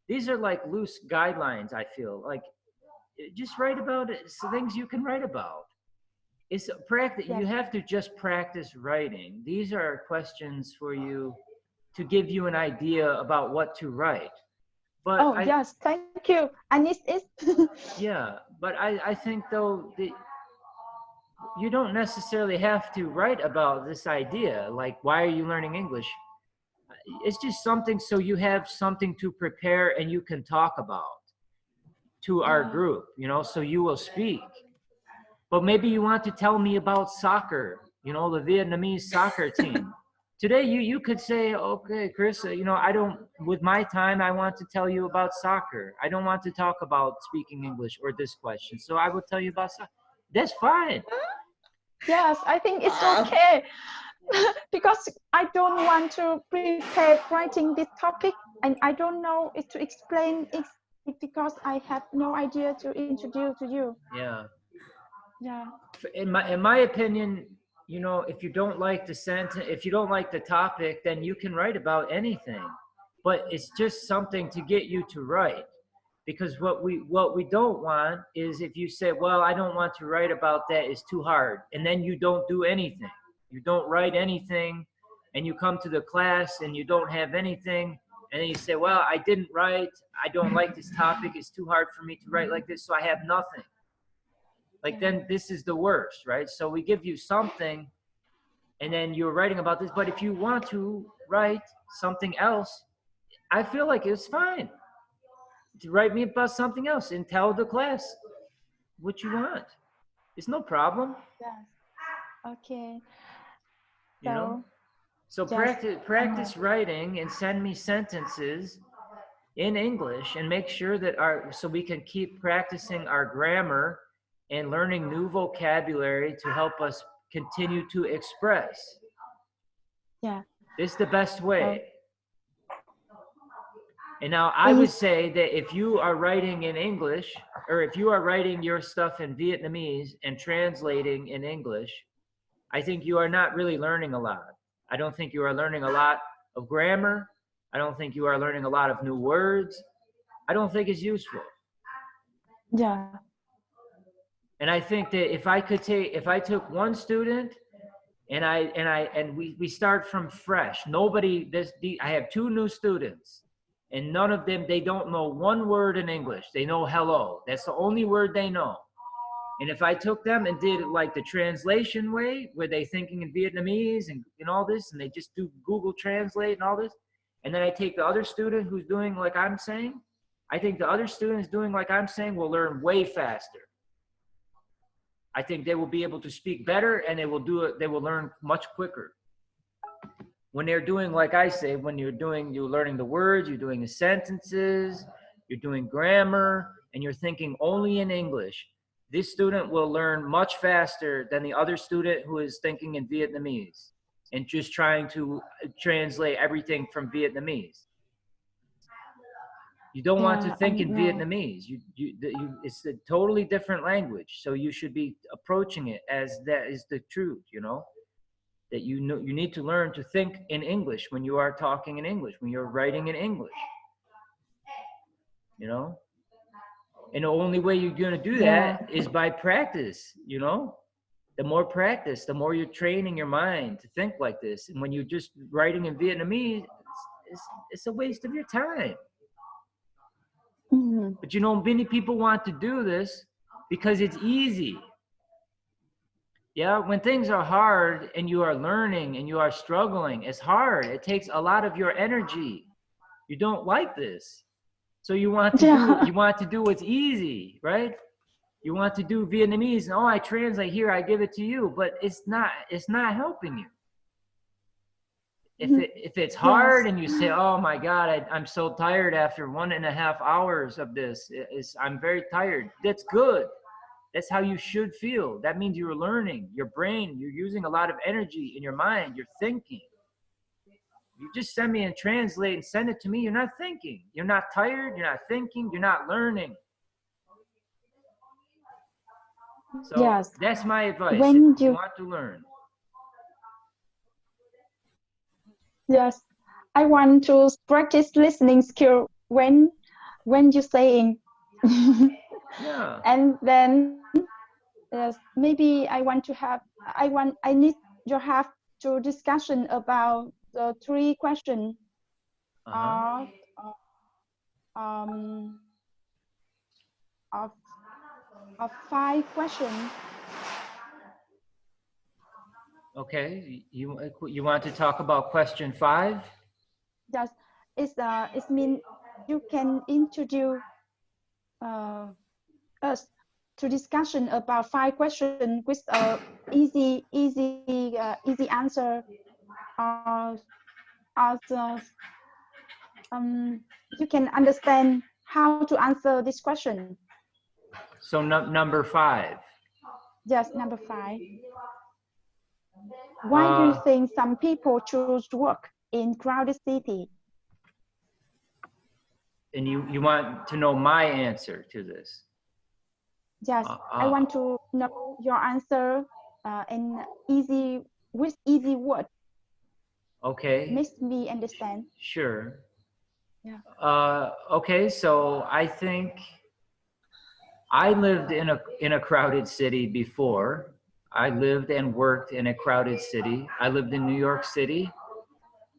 These are like loose guidelines, I feel like. Just write about it, so things you can write about. It's practice. You Yes. have to just practice writing. These are questions for you to give you an idea about what to write. But oh yes, thank you. And it's yeah, but I think though that you don't necessarily have to write about this idea, like why are you learning English? It's just something so you have something to prepare and you can talk about to our group, you know, so you will speak. But maybe you want to tell me about soccer, you know, the Vietnamese soccer team. Today you could say, okay, Chris, you know, I don't, with my time, I want to tell you about soccer. I don't want to talk about speaking English or this question. So I will tell you about soccer. That's fine. yes, I think it's okay. Because I don't want to prepare writing this topic and I don't know it to explain it because I have no idea to introduce to you. Yeah. Yeah. In my opinion, you know, if you don't like the sentence, if you don't like the topic, then you can write about anything. But it's just something to get you to write. Because what we don't want is if you say, well, I don't want to write about that, it's too hard, and then you don't do anything. You don't write anything, and you come to the class and you don't have anything, and then you say, well, I didn't write, I don't like this topic, it's too hard for me to write like this, so I have nothing. Like then this is the worst, right? So we give you something and then you're writing about this, but if you want to write something else, I feel like it's fine to write me about something else and tell the class what you want. It's no problem. Yes. Okay. You know? So yes, practice writing and send me sentences in English and make sure that so we can keep practicing our grammar and learning new vocabulary to help us continue to express. Yeah. It's the best way. And now I would say that if you are writing in English, or if you are writing your stuff in Vietnamese and translating in English, I think you are not really learning a lot. I don't think you are learning a lot of grammar. I don't think you are learning a lot of new words. I don't think it's useful. Yeah. And I think that if I took one student and we start from fresh, I have 2 new students and none of them, they don't know one word in English. They know hello. That's the only word they know. And if I took them and did it like the translation way, where they thinking in Vietnamese and all this, and they just do Google Translate and all this, and then I take the other student who's doing like I'm saying, I think the other students doing like I'm saying will learn way faster. I think they will be able to speak better and they will learn much quicker. When they're doing like I say, when you're learning the words, you're doing the sentences, you're doing grammar, and you're thinking only in English, this student will learn much faster than the other student who is thinking in Vietnamese and just trying to translate everything from Vietnamese. You don't want to think in Vietnamese. It's a totally different language. So you should be approaching it as that is the truth, that you need to learn to think in English when you are talking in English, when you're writing in English, And the only way you're going to do that is by practice, The more practice, the more you're training your mind to think like this. And when you're just writing in Vietnamese, it's a waste of your time. Mm-hmm. But many people want to do this because it's easy. Yeah, when things are hard and you are learning and you are struggling, it's hard. It takes a lot of your energy. You don't like this. So you want to do what's easy, right? You want to do Vietnamese, and oh, I translate here, I give it to you, but it's not helping you. If it's hard and you say, oh my God, I'm so tired after 1.5 hours of this, I'm very tired. That's good. That's how you should feel. That means you're learning. Your brain, you're using a lot of energy in your mind. You're thinking. You just send me and translate and send it to me. You're not thinking. You're not tired. You're not thinking. You're not learning. So Yes. that's my advice. When if you want to learn. Yes, I want to practice listening skill when you're saying. Yeah. And then yes, maybe I need to have to discussion about the 3 questions Uh-huh. of 5 questions. Okay. You want to talk about question 5? Yes, it means you can introduce us to discussion about 5 questions with easy answer. You can understand how to answer this question. So number 5. Yes, number 5. Why do you think some people choose to work in crowded city? And you want to know my answer to this? Yes, I want to know your answer with easy words. Okay. Makes me understand. Sure. Yeah. Okay, so I think I lived in a crowded city before. I lived and worked in a crowded city. I lived in New York City,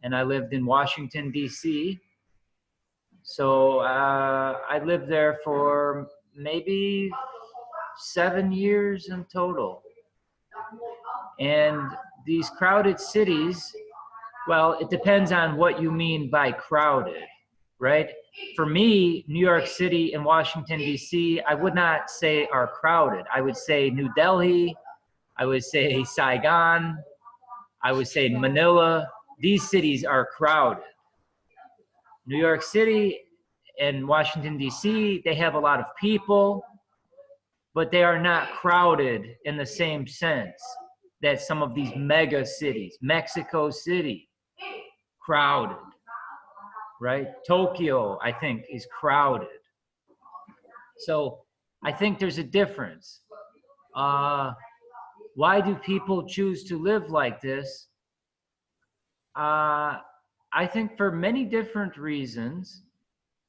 and I lived in Washington, D.C. So I lived there for maybe 7 years in total. And these crowded cities, well, it depends on what you mean by crowded, right? For me, New York City and Washington, D.C., I would not say are crowded. I would say New Delhi, I would say Saigon, I would say Manila. These cities are crowded. New York City and Washington, D.C., they have a lot of people, but they are not crowded in the same sense that some of these mega cities, Mexico City, crowded, right? Tokyo, I think, is crowded. So I think there's a difference. Why do people choose to live like this? I think for many different reasons.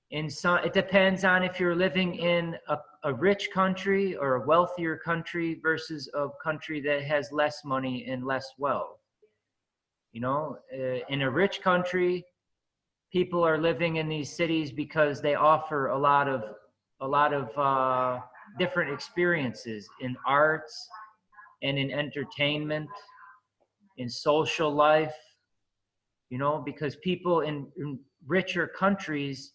It depends on if you're living in a rich country or a wealthier country versus a country that has less money and less wealth. You know, in a rich country, people are living in these cities because they offer a lot of different experiences in arts and in entertainment, in social life. You know, because people in richer countries,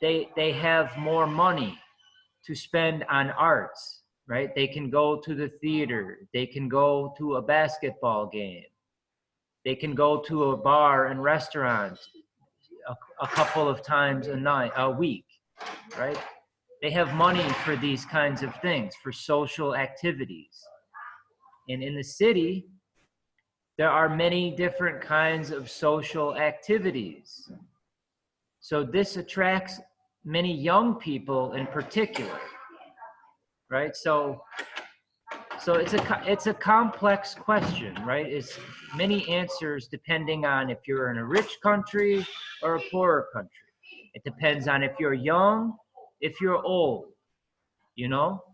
they have more money to spend on arts, right? They can go to the theater, they can go to a basketball game, they can go to a bar and restaurant a couple of times a week, right? They have money for these kinds of things, for social activities. And in the city, there are many different kinds of social activities. So this attracts many young people in particular, right? So it's a complex question, right? It's many answers depending on if you're in a rich country or a poorer country. It depends on if you're young, if you're old, you know?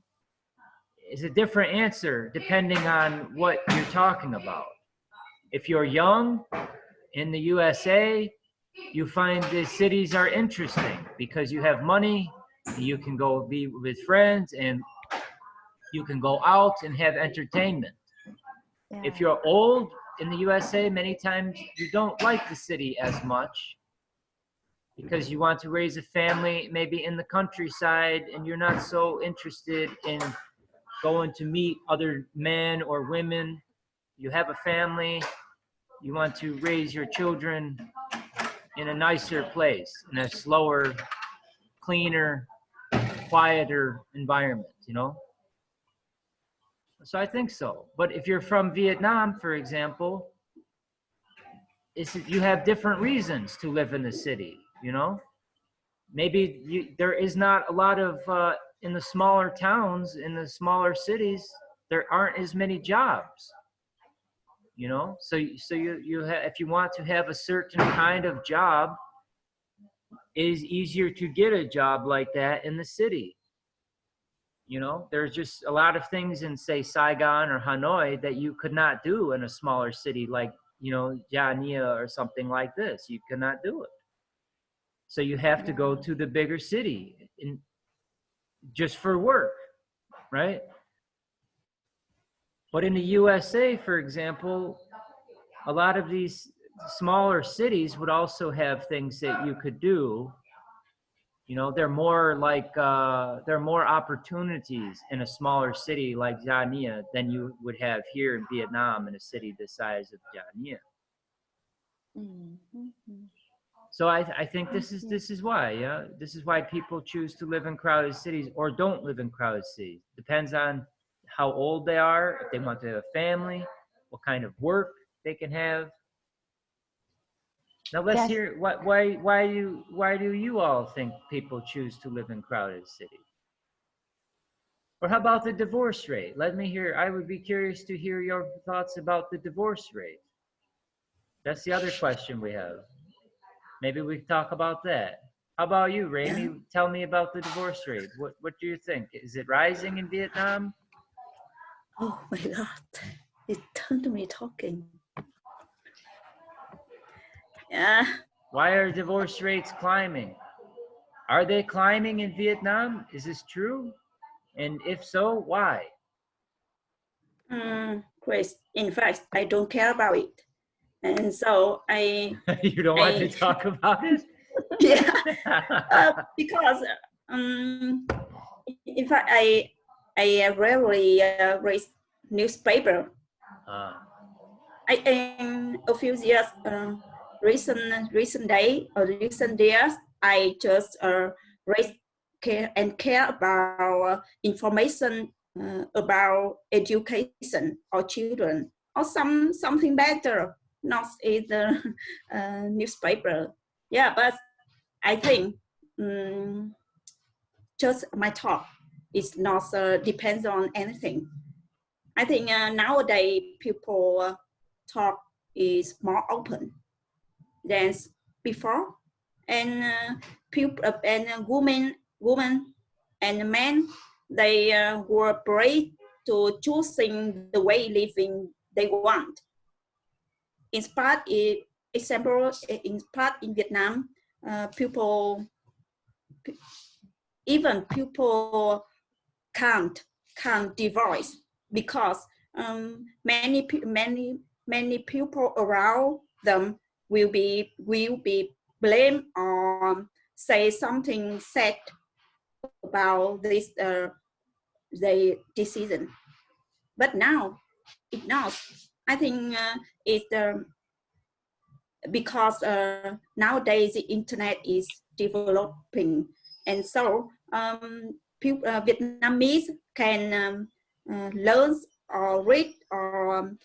It's a different answer depending on what you're talking about. If you're young in the USA, you find the cities are interesting because you have money, you can go be with friends, and you can go out and have entertainment. Yeah. If you're old in the USA, many times you don't like the city as much because you want to raise a family maybe in the countryside and you're not so interested in going to meet other men or women. You have a family, you want to raise your children in a nicer place, in a slower, cleaner, quieter environment, you know? So I think so. But if you're from Vietnam, for example, you have different reasons to live in the city, you know? Maybe there is not a lot of, in the smaller towns, in the smaller cities, there aren't as many jobs, you know? So if you want to have a certain kind of job, it is easier to get a job like that in the city. You know, there's just a lot of things in, say, Saigon or Hanoi that you could not do in a smaller city like, you know, Gia Nia or something like this. You cannot do it. So you have to go to the bigger city just for work, right? But in the USA, for example, a lot of these smaller cities would also have things that you could do. You know, there are more opportunities in a smaller city like Gia Nia than you would have here in Vietnam in a city the size of Gia Nia. So I think this is why, yeah, this is why people choose to live in crowded cities or don't live in crowded cities. Depends on how old they are, if they want to have a family, what kind of work they can have. Now let's hear why do you all think people choose to live in crowded cities? Or how about the divorce rate? Let me hear. I would be curious to hear your thoughts about the divorce rate. That's the other question we have. Maybe we talk about that. How about you, Raimi? Yeah. Tell me about the divorce rate. What do you think? Is it rising in Vietnam? Oh my God, it turned to me talking. Yeah. Why are divorce rates climbing? Are they climbing in Vietnam? Is this true? And if so, why? Chris, in fact, I don't care about it. And so You don't want to talk about it? Yeah, because in fact, I rarely read newspaper. A few years, recent years, I just care about information about education or children or something better, not in the newspaper. Yeah, but I think just my talk is not depends on anything. I think nowadays people talk is more open than before, and women and men, they were brave to choosing the way living they want. In part, example, in part in Vietnam, people can't divorce because many people around them will be blamed or say something sad about this their decision. But now it not. I think it's because nowadays the internet is developing, and so Vietnamese can learn or read or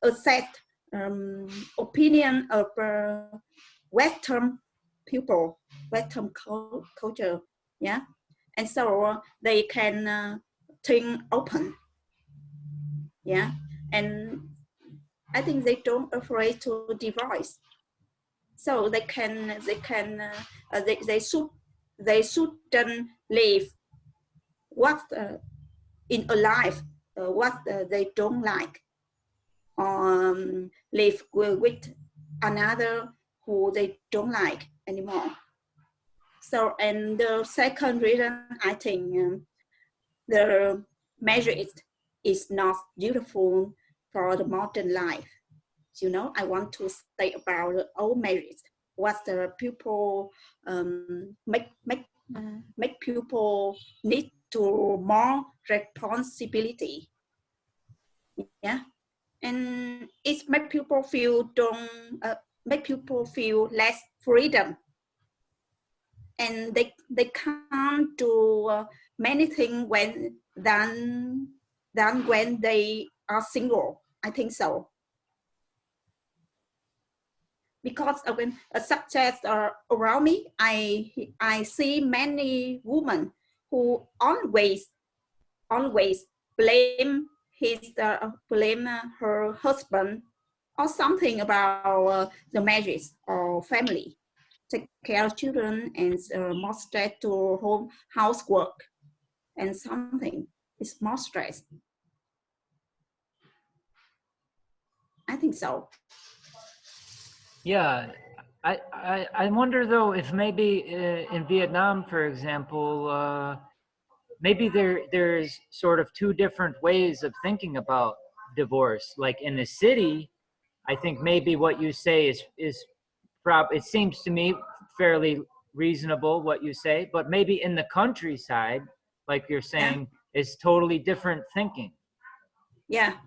assess opinion of Western people, Western culture, yeah, and so they can think open, yeah, and I think they don't afraid to divorce, so they shouldn't live what in a life what they don't like, or live with another who they don't like anymore. So, and the second reason, I think the marriage is not beautiful for the modern life. You know, I want to say about the old marriage. what the people make people need to more responsibility. Yeah, and it make people feel make people feel less freedom, and they can't do many things than when they are single. I think so. Because when such as around me, I see many women who always blame her husband or something about the marriage or family, take care of children, and more stress to home housework and something. It's more stress. I think so. Yeah, I wonder though if maybe in Vietnam, for example, maybe there's sort of two different ways of thinking about divorce. Like in the city, I think maybe what you say is it seems to me fairly reasonable what you say, but maybe in the countryside, like you're saying, is totally different thinking. Yeah,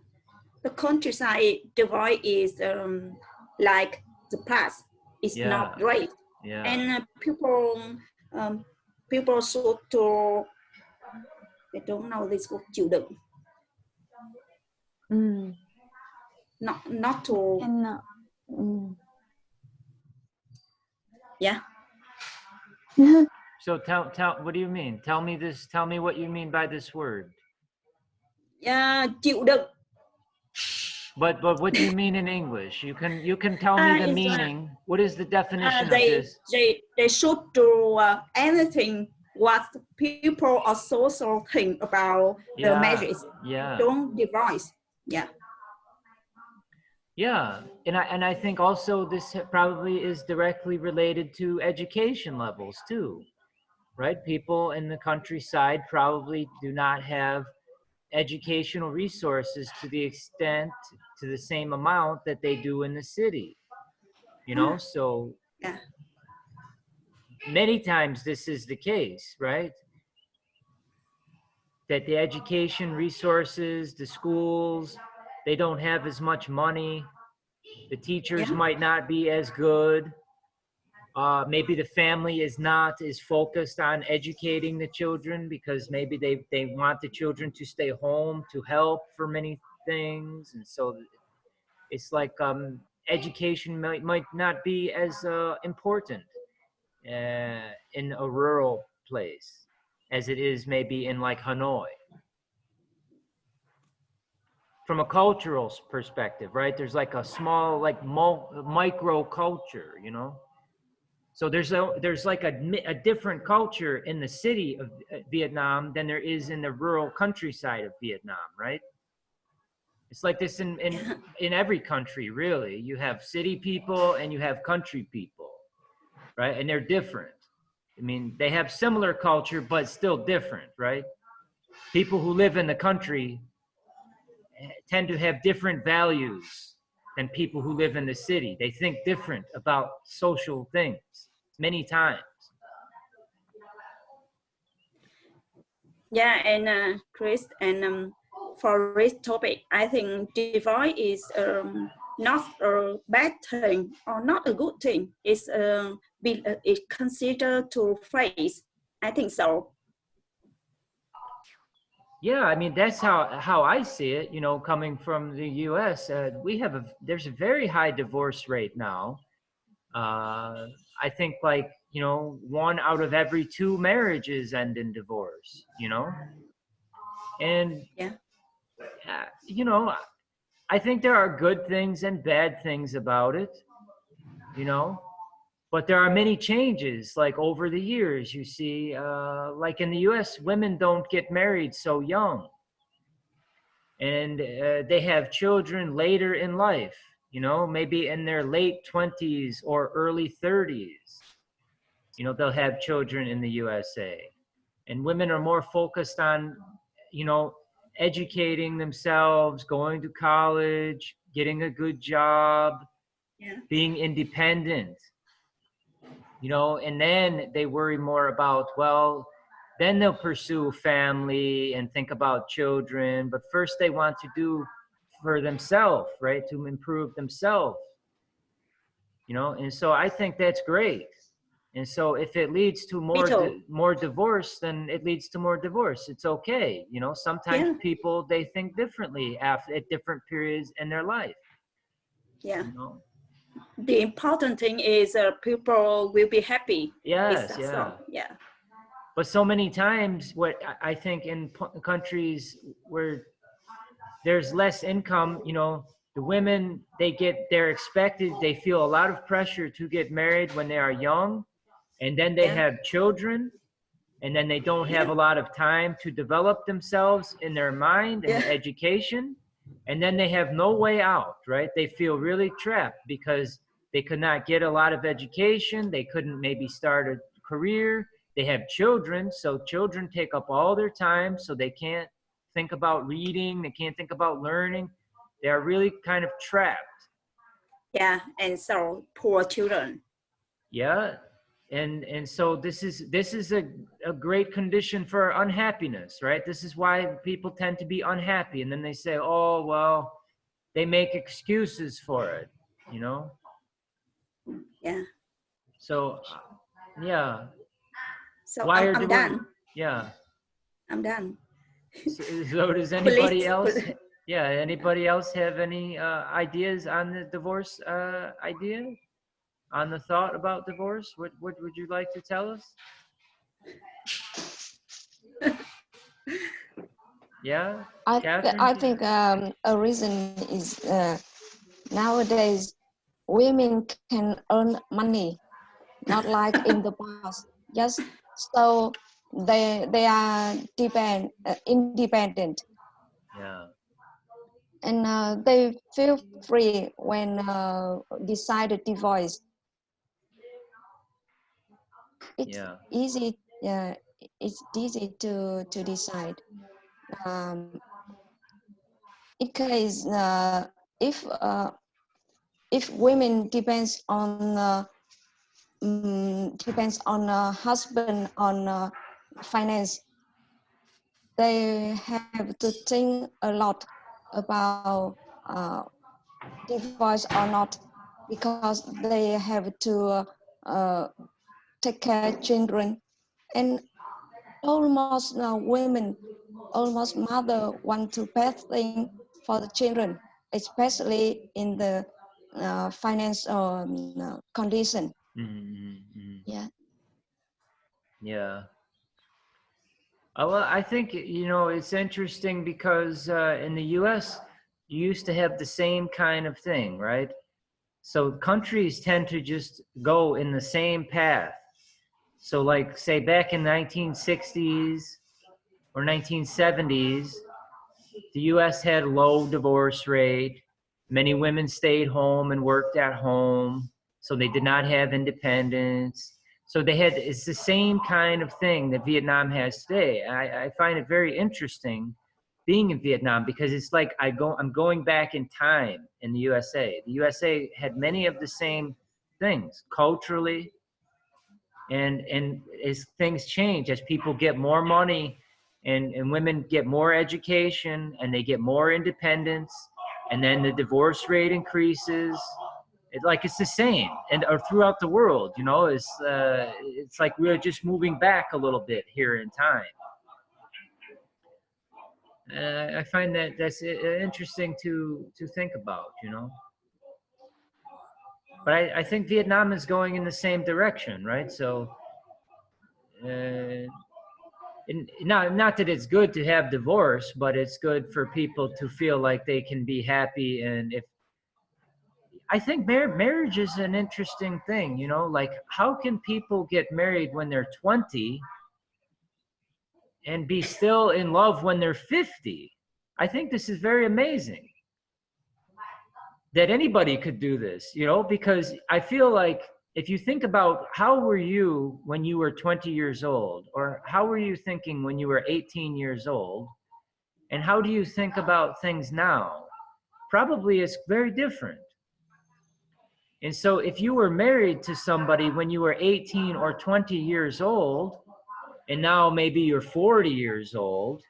the countryside divorce is like the past. It's not great. Yeah. And people should to, I don't know, this word chịu đựng. Not to. And Yeah. So tell what do you mean? Tell me what you mean by this word. Chịu đựng. But what do you mean in English? You can tell me the meaning. What is the definition of this? They should do anything what people are so think about the marriage. Yeah. Don't divorce. Yeah. Yeah, and I think also this probably is directly related to education levels too, right? People in the countryside probably do not have educational resources to the extent, to the same amount that they do in the city, you know? So yeah. Many times this is the case, right? That the education resources, the schools, they don't have as much money. The teachers might not be as good. Maybe the family is not as focused on educating the children because maybe they want the children to stay home to help for many things. And so it's like education might not be as important in a rural place as it is maybe in like Hanoi. From a cultural perspective, right? There's like a small, like micro culture, you know? So there's like a different culture in the city of Vietnam than there is in the rural countryside of Vietnam, right? It's like this in every country, really. You have city people and you have country people, right? And they're different. I mean, they have similar culture, but still different, right? People who live in the country tend to have different values than people who live in the city. They think different about social things many times. Yeah, and Chris, and for this topic, I think divorce is not a bad thing or not a good thing. It's considered to face. I think so. Yeah, I mean that's how I see it. You know, coming from the U.S., there's a very high divorce rate now. I think like 1 out of every 2 marriages end in divorce. You know, and I think there are good things and bad things about it. You know, but there are many changes. Like over the years, you see, like in the U.S., women don't get married so young. And they have children later in life, maybe in their late 20s or early 30s. They'll have children in the USA. And women are more focused on, educating themselves, going to college, getting a good job, being independent. you know, and then they worry more about, well, then they'll pursue family and think about children, but first they want to do for themselves, right, to improve themselves, you know. And so I think that's great. And so if it leads to Me too. more divorce, then it leads to more divorce. It's okay, you know. Sometimes Yeah. people, they think differently after at different periods in their life, Yeah. you know. The important thing is people will be happy. Yes, It's yeah. so, yeah. But so many times, what I think in countries where there's less income, you know, the women, they're expected, they feel a lot of pressure to get married when they are young, and then they Yeah. have children, and then they don't have a Yeah. lot of time to develop themselves in their mind and Yeah. their education, and then they have no way out, right? They feel really trapped because they could not get a lot of education, they couldn't maybe start a career, they have children, so children take up all their time, so they can't think about reading, they can't think about learning, they are really kind of trapped. Yeah. And so poor children. Yeah. And so this is a great condition for unhappiness, right? This is why people tend to be unhappy, and then they say, oh, well, they make excuses for it, you know. Yeah. So yeah. So Why are I'm divorce? done. Yeah. I'm done. So does anybody Please, else, please. yeah, anybody else have any ideas on the divorce idea, on the thought about divorce? What would you like to tell us? Yeah, Catherine? I think a reason is nowadays women can earn money, not like in the past. Yes, so they are independent, Yeah. and they feel free when decide to divorce. It's Yeah. easy. Yeah, it's easy to decide. Um, in case if women depends on husband on finance, they have to think a lot about divorce or not, because they have to take care children, and almost women, almost mother want to best thing for the children, especially in the financial condition. Mm-hmm. Yeah. Yeah. Well, I think, you know, it's interesting because in the US, you used to have the same kind of thing, right? So countries tend to just go in the same path. So like, say, back in 1960s or 1970s, the US had low divorce rate. Many women stayed home and worked at home, so they did not have independence. So it's the same kind of thing that Vietnam has today. I find it very interesting being in Vietnam, because it's like I'm going back in time in the USA. The USA had many of the same things culturally, and as things change, as people get more money, and women get more education and they get more independence, and then the divorce rate increases. It's the same, and or throughout the world, you know, it's like we're just moving back a little bit here in time. I find that's interesting to think about, you know. But I think Vietnam is going in the same direction, right? So and not that it's good to have divorce, but it's good for people to feel like they can be happy. And if I think marriage is an interesting thing, you know, like how can people get married when they're 20 and be still in love when they're 50? I think this is very amazing that anybody could do this, you know, because I feel like if you think about how were you when you were 20 years old, or how were you thinking when you were 18 years old, and how do you think about things now? Probably it's very different. And so if you were married to somebody when you were 18 or 20 years old, and now maybe you're 40 years old,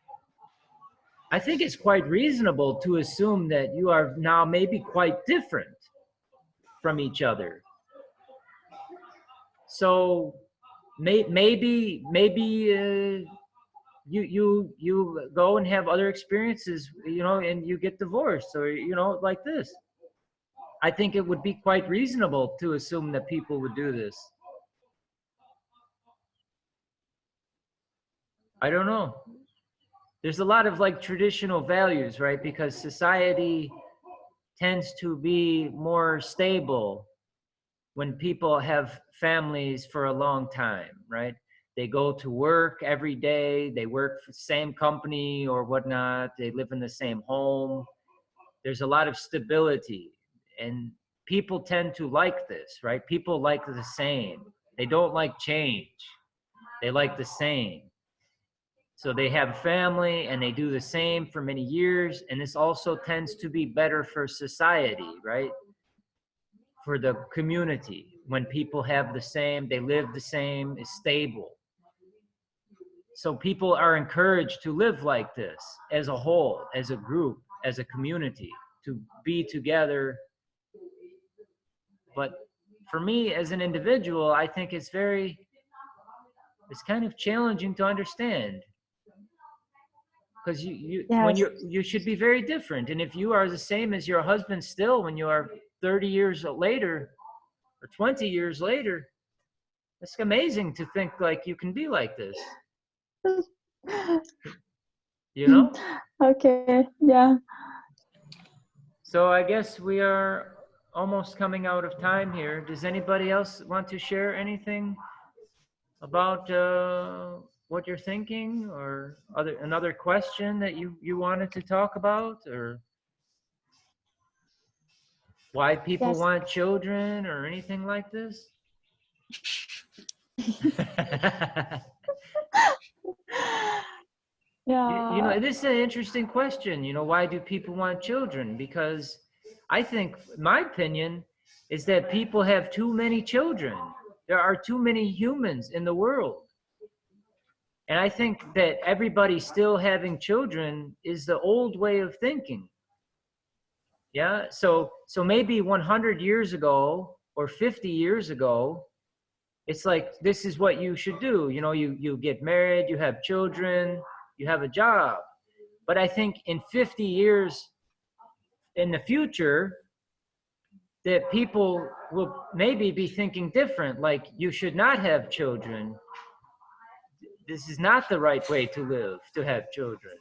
I think it's quite reasonable to assume that you are now maybe quite different from each other. So maybe you go and have other experiences, you know, and you get divorced, or, you know, like this. I think it would be quite reasonable to assume that people would do this. I don't know. There's a lot of like traditional values, right? Because society tends to be more stable when people have families for a long time, right? They go to work every day, they work for the same company or whatnot, they live in the same home. There's a lot of stability, and people tend to like this, right? People like the same. They don't like change. They like the same. So they have a family and they do the same for many years, and this also tends to be better for society, right? For the community. When people have the same, they live the same, is stable. So people are encouraged to live like this as a whole, as a group, as a community, to be together. But for me as an individual, I think it's kind of challenging to understand, because when you should be very different. And if you are the same as your husband still when you are 30 years later or 20 years later, it's amazing to think like you can be like this. You know? Okay, yeah. So I guess we are almost coming out of time here. Does anybody else want to share anything about what you're thinking, or another question that you wanted to talk about, or why people want children, or anything like this? Yeah. You know, this is an interesting question. You know, why do people want children? Because I think, my opinion is that people have too many children. There are too many humans in the world. And I think that everybody still having children is the old way of thinking. Yeah, so maybe 100 years ago or 50 years ago, it's like, this is what you should do. You know, you get married, you have children, you have a job. But I think in 50 years in the future, that people will maybe be thinking different, like, you should not have children. This is not the right way to live, to have children.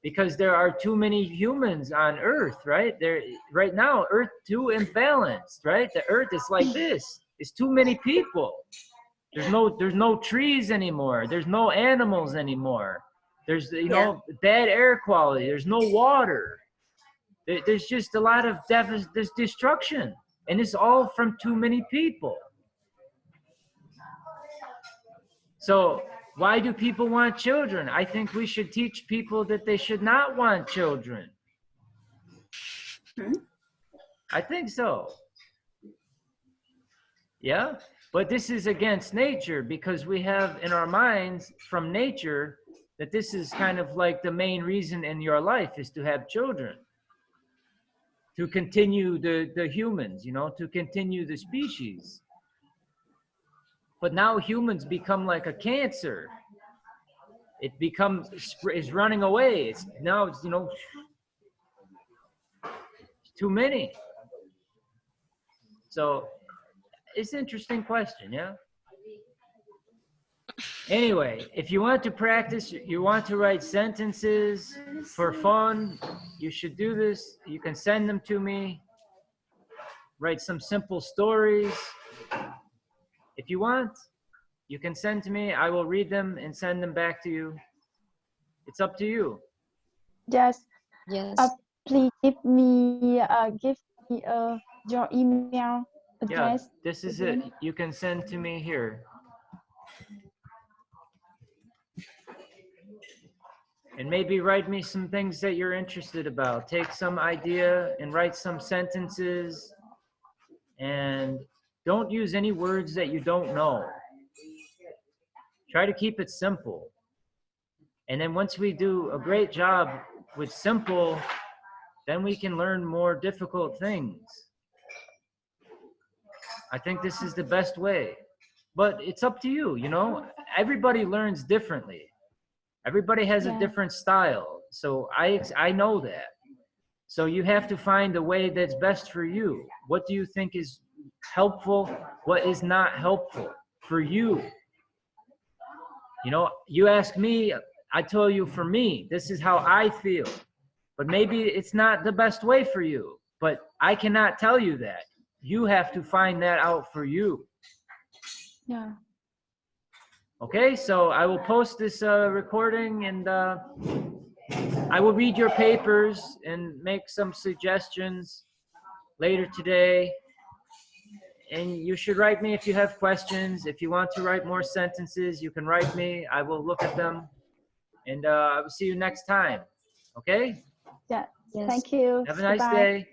Because there are too many humans on Earth, right? Right now, Earth too imbalanced, right? The Earth is like this. It's too many people. There's no trees anymore. There's no animals anymore. There's, you know, bad air quality. There's no water. There's just a lot of there's destruction, and it's all from too many people. So why do people want children? I think we should teach people that they should not want children. I think so. Yeah, but this is against nature, because we have in our minds from nature that this is kind of like the main reason in your life is to have children, to continue the humans, you know, to continue the species. But now humans become like a cancer. It is running away. It's now, you know, too many. So it's an interesting question, yeah? Anyway, if you want to practice, you want to write sentences for fun, you should do this. You can send them to me. Write some simple stories. If you want, you can send to me. I will read them and send them back to you. It's up to you. Yes. Yes. Please give me your email address. Yeah, this is it. You can send to me here. And maybe write me some things that you're interested about. Take some idea and write some sentences and don't use any words that you don't know. Try to keep it simple. And then once we do a great job with simple, then we can learn more difficult things. I think this is the best way. But it's up to you, you know? Everybody learns differently. Everybody has a different style. So I know that. So you have to find a way that's best for you. What do you think is helpful? What is not helpful for you? You know, you ask me, I tell you, for me, this is how I feel. But maybe it's not the best way for you. But I cannot tell you that. You have to find that out for you. Yeah. Okay, so I will post this recording, and I will read your papers and make some suggestions later today. And you should write me if you have questions. If you want to write more sentences, you can write me. I will look at them. And I will see you next time. Okay? Yeah. Yes. Thank you. Have a nice Goodbye. day.